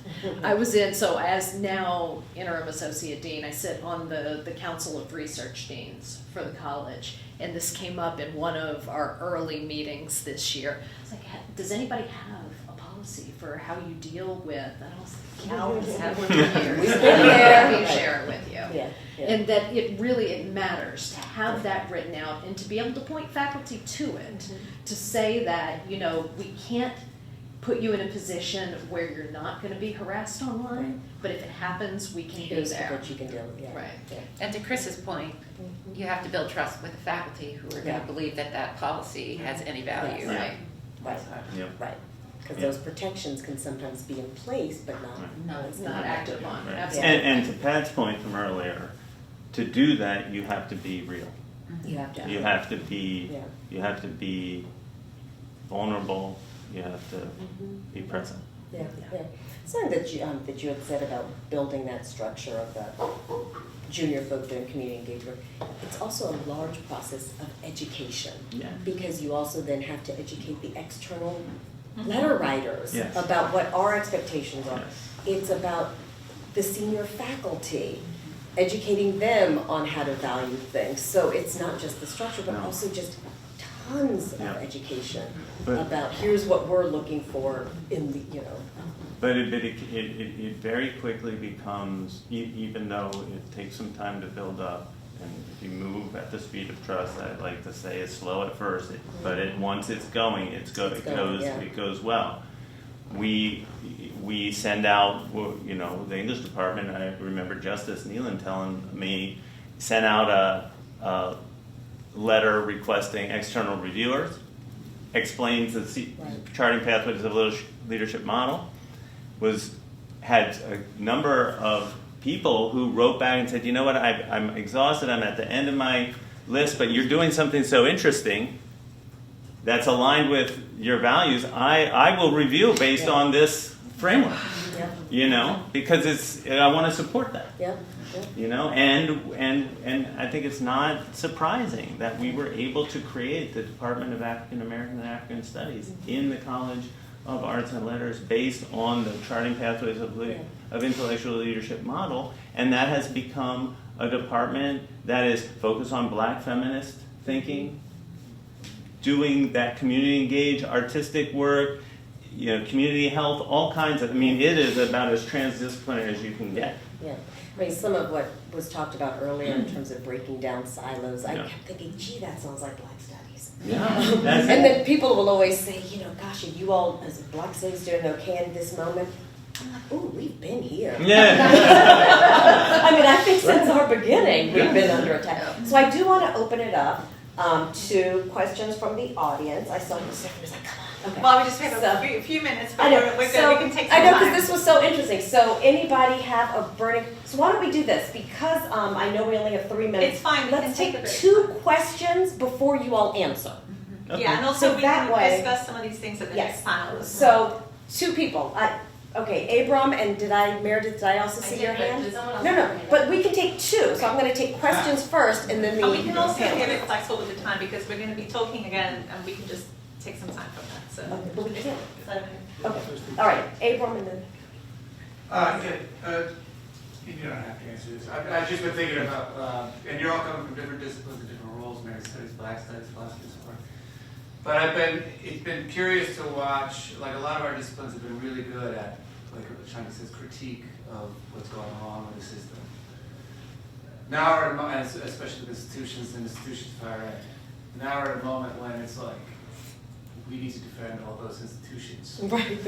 So as now interim associate dean, I sit on the Council of Research Deans for the college, and this came up in one of our early meetings this year. I was like, does anybody have a policy for how you deal with, and I was like, Cal has had one for years. We've been there. Let me share it with you. Yeah. And that it matters to have that written out and to be able to point faculty to it, to say that, we can't put you in a position where you're not going to be harassed online, but if it happens, we can be Here's there. what you can do. Yeah. Right. Yeah. And to Chris's point, you have to build trust with the faculty who are going Yeah. to believe that policy has any value. Yes. Right. Right. Yep. Right. Because Yeah. those protections can sometimes be in place, but not. No, it's not active on. Right. Absolutely. And to Pat's point from earlier, to do that, you have to be real. You have to. You have to be. Yeah. You have to be vulnerable. You have to be present. Yeah, yeah. Something that you had said about building that structure of the junior folk doing community engagement, it's also a large process of education. Yeah. Because you also then have to educate the external letter writers Yes. about what our expectations are. Yes. It's about the senior faculty, educating them on how to value things. So it's not just the structure, but No. also just tons of Yeah. education But- about here's what we're looking for in the, But it very quickly becomes, even though it takes some time to build up, and if you move at the speed of trust, I like to say it's slow at first, but once it's going, it goes well. We send out, the English department, I remember Justice Nealon telling me, sent out a letter requesting external reviewers, explains the charting pathways of leadership model, had a number of people who wrote back and said, you know what, I'm exhausted, I'm at the end of my list, but you're doing something so interesting that's aligned with your values, I will review based on this framework, because I want to support that. And I think it's not surprising that we were able to create the Department of African American and African Studies in the College of Arts and Letters based on the charting pathways of intellectual leadership model, and that has become a department that is focused on Black feminist thinking, doing that community engaged artistic work, community health, all kinds of, it is about as transdisciplinary as you can get. Yeah. Some of what was talked about earlier in terms of breaking down silos, I kept thinking, gee, that sounds like Black studies. Yeah. And then people will always say, gosh, are you all, as Black studies, doing okay in this moment? I'm like, ooh, we've been here. Yeah. I think since our beginning, we've been under attack. So I do want to open it up to questions from the audience. I saw you Stephanie was like, come on. Okay. Well, we just have a few minutes, but I know. we're good. We can take some I know, time. because this was so interesting. So anybody have a burning, so why don't we do this? Because I know we only have 3 minutes. It's fine, we can Let's take take the break. 2 questions before you all answer. Okay. Yeah, and also So we that can way- discuss some of these things at the Yes. next panel. So 2 people. Okay, Abram, and Meredith, did I also see your hand? Did someone else No, have their no, hand but up? we can take two, so I'm gonna take questions first and then the And we can also panel. get it flexible with the time, because we're gonna be talking again, and we can just take some time from that, so. Okay, but we can't. Is that okay? Okay, all right, Abram and then. You don't have to answer this. I've just been thinking about, and you're all coming from different disciplines and different roles, Mary studies, Black studies, philosophy, and so forth. But it's been curious to watch, like a lot of our disciplines have been really good at, like Shanti says, critique of what's going wrong with the system. Now we're at a moment, especially with institutions and institutions fire right, now we're at a moment when it's like, we need to defend all those institutions. Right.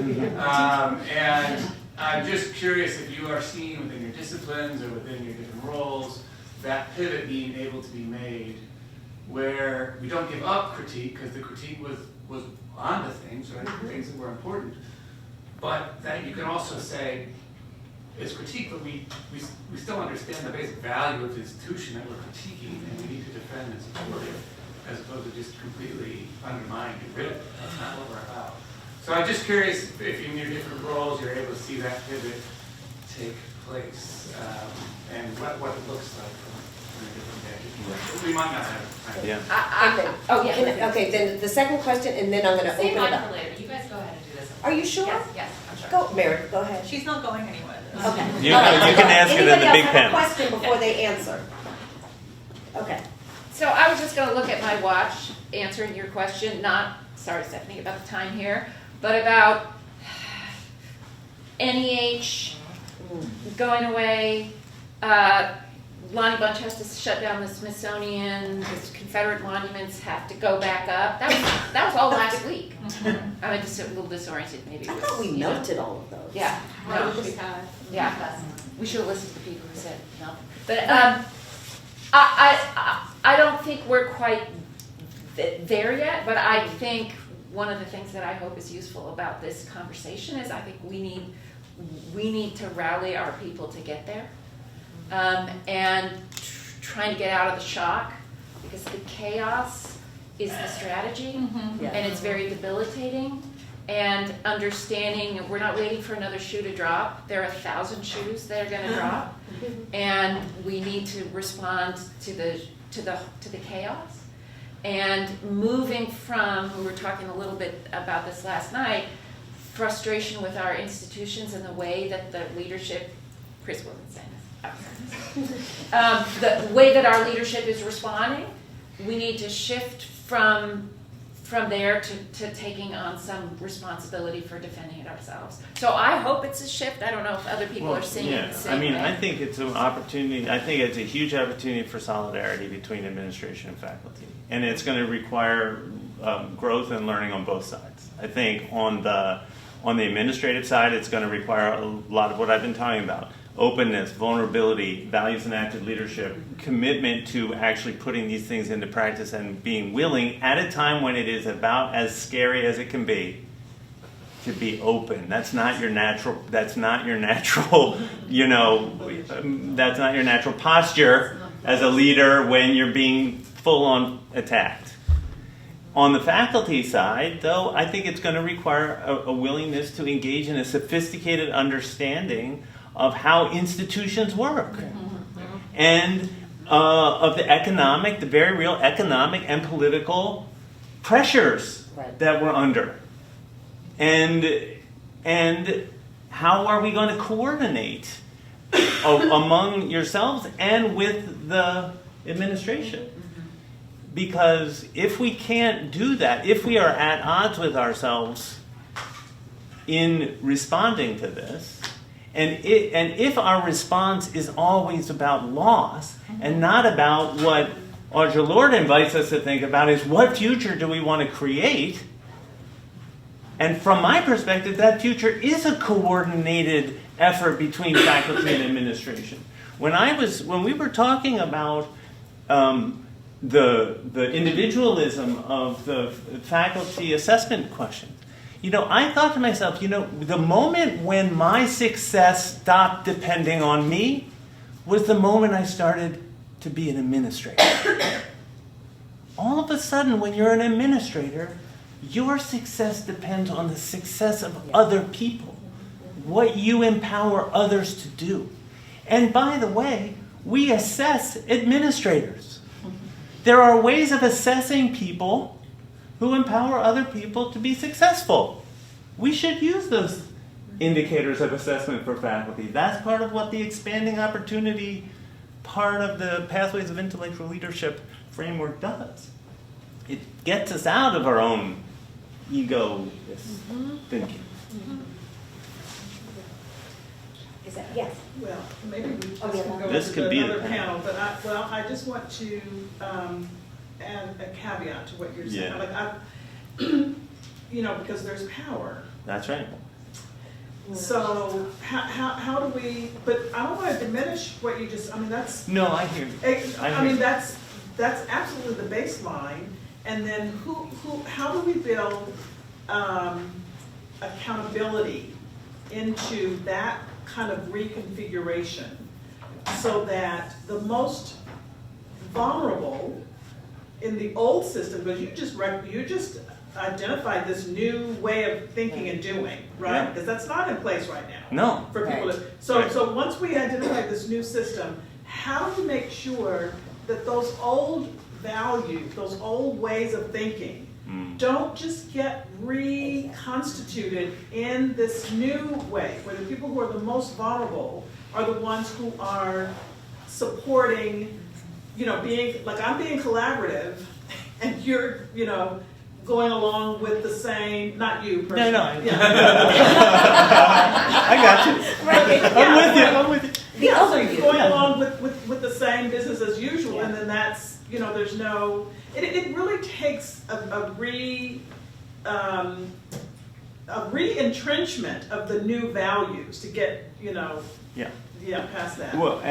And I'm just curious if you are seeing within your disciplines or within your different roles, that pivot being able to be made where we don't give up critique, because the critique was on the things, right, the things that were important, but that you can also say, it's critique, but we still understand the basic value of the institution that we're critiquing, and we need to defend and support it, as opposed to just completely undermine, get rid of it. That's not what we're about. So I'm just curious if in your different roles you're able to see that pivot take place, and what it looks like from a different vantage point. We might not have time. Yeah. Okay, then the second question, and then I'm gonna open Save it mine up. for later. You guys go ahead and do this. Are you sure? Yes, I'm sure. Go, Meredith, go ahead. She's not going anywhere. Okay. You All right, can ask it in the big Anybody else have a panel. question before they answer? Okay. So I was just gonna look at my watch, answering your question, not, sorry Stephanie, about the time here, but about NEH going away. Lonnie Bunch has to shut down the Smithsonian, the Confederate monuments have to go back up. That was all last week. I'm just a little disoriented, maybe. I it thought was, we you know. noted all of those. Yeah, no, yeah. We should have listened to the people who said no. But I don't think we're quite there yet, but I think one of the things that I hope is useful about this conversation is I think we need to rally our people to get there, and trying to get out of the shock, because the chaos is the strategy, Yeah. and it's very debilitating. And understanding we're not waiting for another shoe to drop. There are 1,000 shoes that are going to drop, and we need to respond to the chaos. And moving from, we were talking a little bit about this last night, frustration with our institutions and the way that the leadership, Chris wasn't saying this, the way that our leadership is responding, we need to shift from there to taking on some responsibility for defending it ourselves. So I hope it's a shift. I don't know if other people are seeing it the same way. I think it's an opportunity. I think it's a huge opportunity for solidarity between administration and faculty, and it's going to require growth and learning on both sides. I think on the administrative side, it's going to require a lot of what I've been talking about: openness, vulnerability, values and active leadership, commitment to actually putting these things into practice and being willing at a time when it is about as scary as it can be to be open. That's not your natural, you know, that's not your natural posture as a leader when you're being full on attacked. On the faculty side, though, I think it's going to require a willingness to engage in a sophisticated understanding of how institutions work, and of the very real economic and political pressures that we're under, and how are we going to coordinate among yourselves and with the administration? Because if we can't do that, if we are at odds with ourselves in responding to this, and if our response is always about loss and not about what Audre Lorde invites us to think about, is what future do we want to create? And from my perspective, that future is a coordinated effort between faculty and administration. When we were talking about the individualism of the faculty assessment question, you know, I thought to myself, you know, the moment when my success stopped depending on me was the moment I started to be an administrator. All of a sudden, when you're an administrator, your success depends on the success of other people. what you empower others to do. And by the way, we assess administrators. There are ways of assessing people who empower other people to be successful. We should use those indicators of assessment for faculty. That's part of what the expanding opportunity part of the Pathways of Intellectual Leadership framework does. It gets us out of our own ego thinking. Is that, yes? Well, maybe we just Okay. can go This into could be the another panel. panel, but I just want to add a caveat to what you're saying. Yeah. Like because there's power. That's right. So how do we, but I don't want to diminish what you just, that's, No, I hear you. that's absolutely the baseline. And then how do we build accountability into that kind of reconfiguration so that the most vulnerable in the old system, because you just identified this new way of thinking and doing, right? Yeah. Because that's not in place right now. No. For people to, so once we identify this new system, how do we make sure that those old values, those old ways of thinking, don't just get reconstituted in this new way, where the people who are the most vulnerable are the ones who are supporting, being, like I'm being collaborative, and you're, going along with the same, not you personally. No. Yeah. I got you. Right. I'm with you. Yeah, so you're going along with the same business as usual, and then that's, there's no, it really takes a re-entrenchment of the new values to get, past that. Well,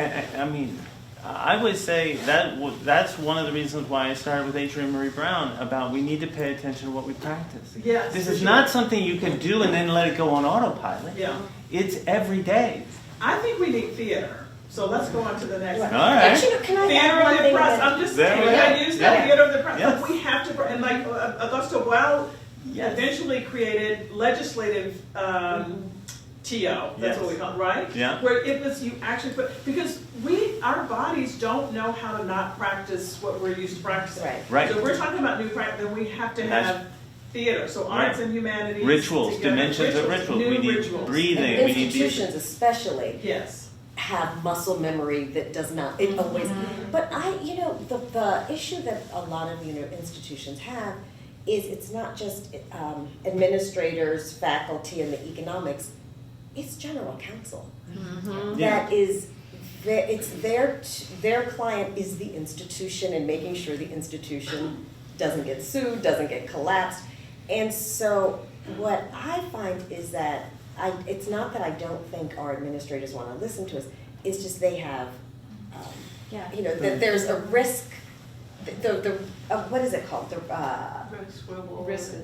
I would say that's one of the reasons why I started with H. Marie Brown about we need to pay attention to what we practice. Yes, This for is sure. not something you can do and then let it go on autopilot. Yeah. It's every day. I think we need theater. So let's go on to the next Right. one. All right. Actually, can I Theater add of one the thing? oppressed. that- I'm just There saying, we I go. use that Yeah. theater of the oppressed. Yes. Like we have to, and like Augusta Well Yes. eventually created legislative TO. That's what we call it, right? Yeah. Where it was you actually put, because our bodies don't know how to not practice what we're used to practicing. Right. So if we're talking about new practice, then we have to That's- have theater. So arts and humanities. Rituals, together. dimensions of rituals. New We need rituals. breathing. And We need institutions especially Yes. have muscle memory that does not, it always, but the issue that a lot of, institutions have is it's not just administrators, faculty, and the economics, it's general counsel. That is, it's their client is the institution and making sure the institution doesn't get sued, doesn't get collapsed. And so what I find is that it's not that I don't think our administrators want to listen to us, it's just they have, that there's a risk, what is it called? Risk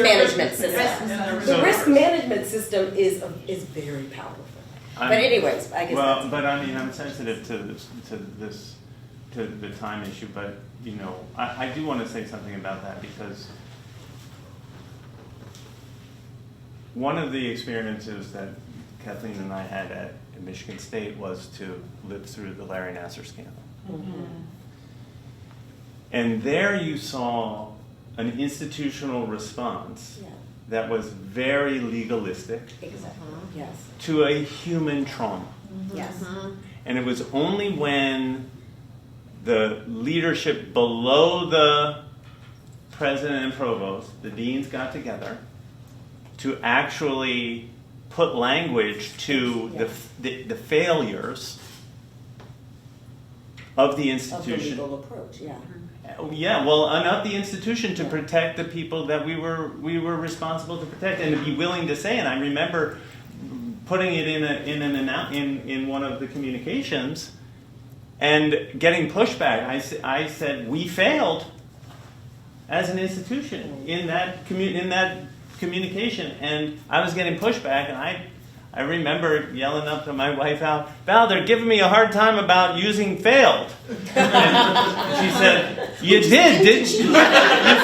management system. The risk management system is very powerful. But anyways, I guess Well, that's. but I'm sensitive to the time issue, but I do want to say something about that because one of the experiences that Kathleen and I had at Michigan State was to live through the Larry Nassar scandal. And there you saw an institutional response that was very legalistic Yes. to a human trauma. Yes. And it was only when the leadership below the president and provost, the deans, got together to actually put language to the failures of the institution. Of the legal approach, yeah. Yeah, well, of the institution to protect the people that we were responsible to protect, and to be willing to say. And I remember putting it in one of the communications, and getting pushback. I said we failed as an institution in that communication, and I was getting pushback, and I remember yelling up to my wife, Val, they're giving me a hard time about using failed. And she said, you did, didn't you? You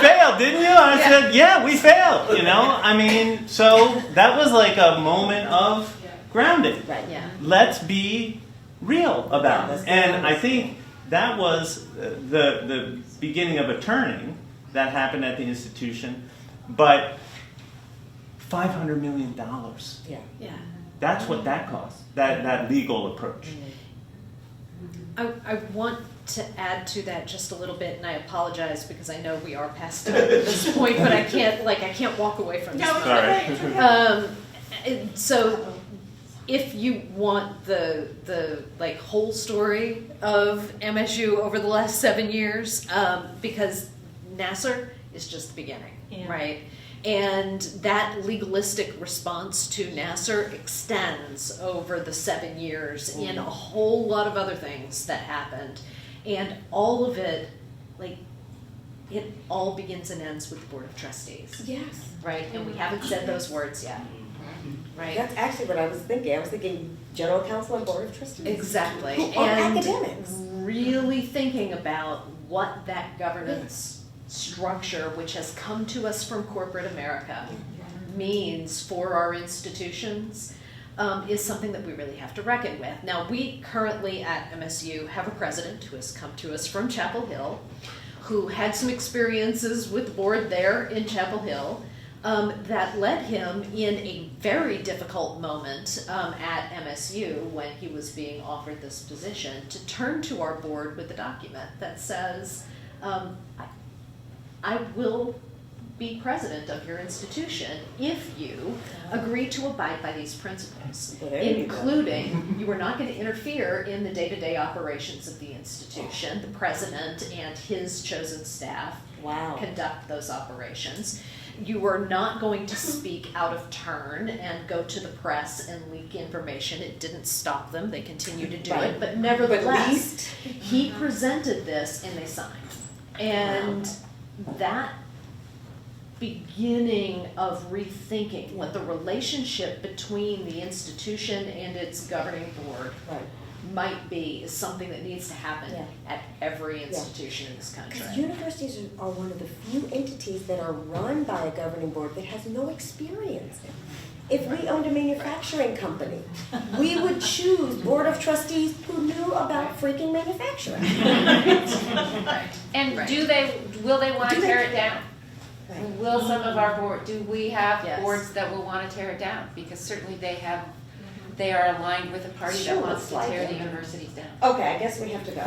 failed, failed, didn't you? And I said, yeah, we failed, you know? I mean, so that was like a moment of grounding. Right. Yeah. Let's be real about Let's it. be And honest. I think that was the beginning of a turning that happened at the institution. But $500 million, Yeah. Yeah. that's what that cost, that legal approach. I want to add to that just a little bit, and I apologize because I know we are past this point, but I can't walk away from this. No, moment. it's okay. So if you want the like whole story of MSU over the last 7 years, because Nassar is just the beginning, Yeah. right? And that legalistic response to Nassar extends over the 7 years in a whole lot of other things that happened. And all of it, like, it all begins and ends with the Board of Trustees, Yes. right? And we haven't said those words yet, right? That's actually what I was thinking. I was thinking General Counsel and Board of Trustees. Exactly. Who are And academics. really thinking about what that governance structure, which has come to us from corporate America, means for our institutions, is something that we really have to reckon with. Now, we currently at MSU have a president who has come to us from Chapel Hill, who had some experiences with the board there in Chapel Hill, that led him in a very difficult moment at MSU when he was being offered this position to turn to our board with a document that says, I will be president of your institution if you agree to abide by these principles, Well, there you go. including you are not going to interfere in the day-to-day operations of the institution. The president and his chosen staff Wow. conduct those operations. You are not going to speak out of turn and go to the press and leak information. It didn't stop them. They continue to do Right. it. But nevertheless, But least- he presented this and they signed. And that beginning of rethinking what the relationship between the institution and its governing board Right. might be is something that needs to happen Yeah. at every institution in this country. Because universities are one of the few entities that are run by a governing board that has no experience. If we owned a manufacturing company, we would choose board of trustees who knew about freaking manufacturing. And Right. will they want to Do they- tear it down? Right. Will some of our board, do we have Yes. boards that will want to tear it down? Because certainly they are aligned with a party Sure, that wants looks to like tear it. the universities down. Okay, I guess we have to go.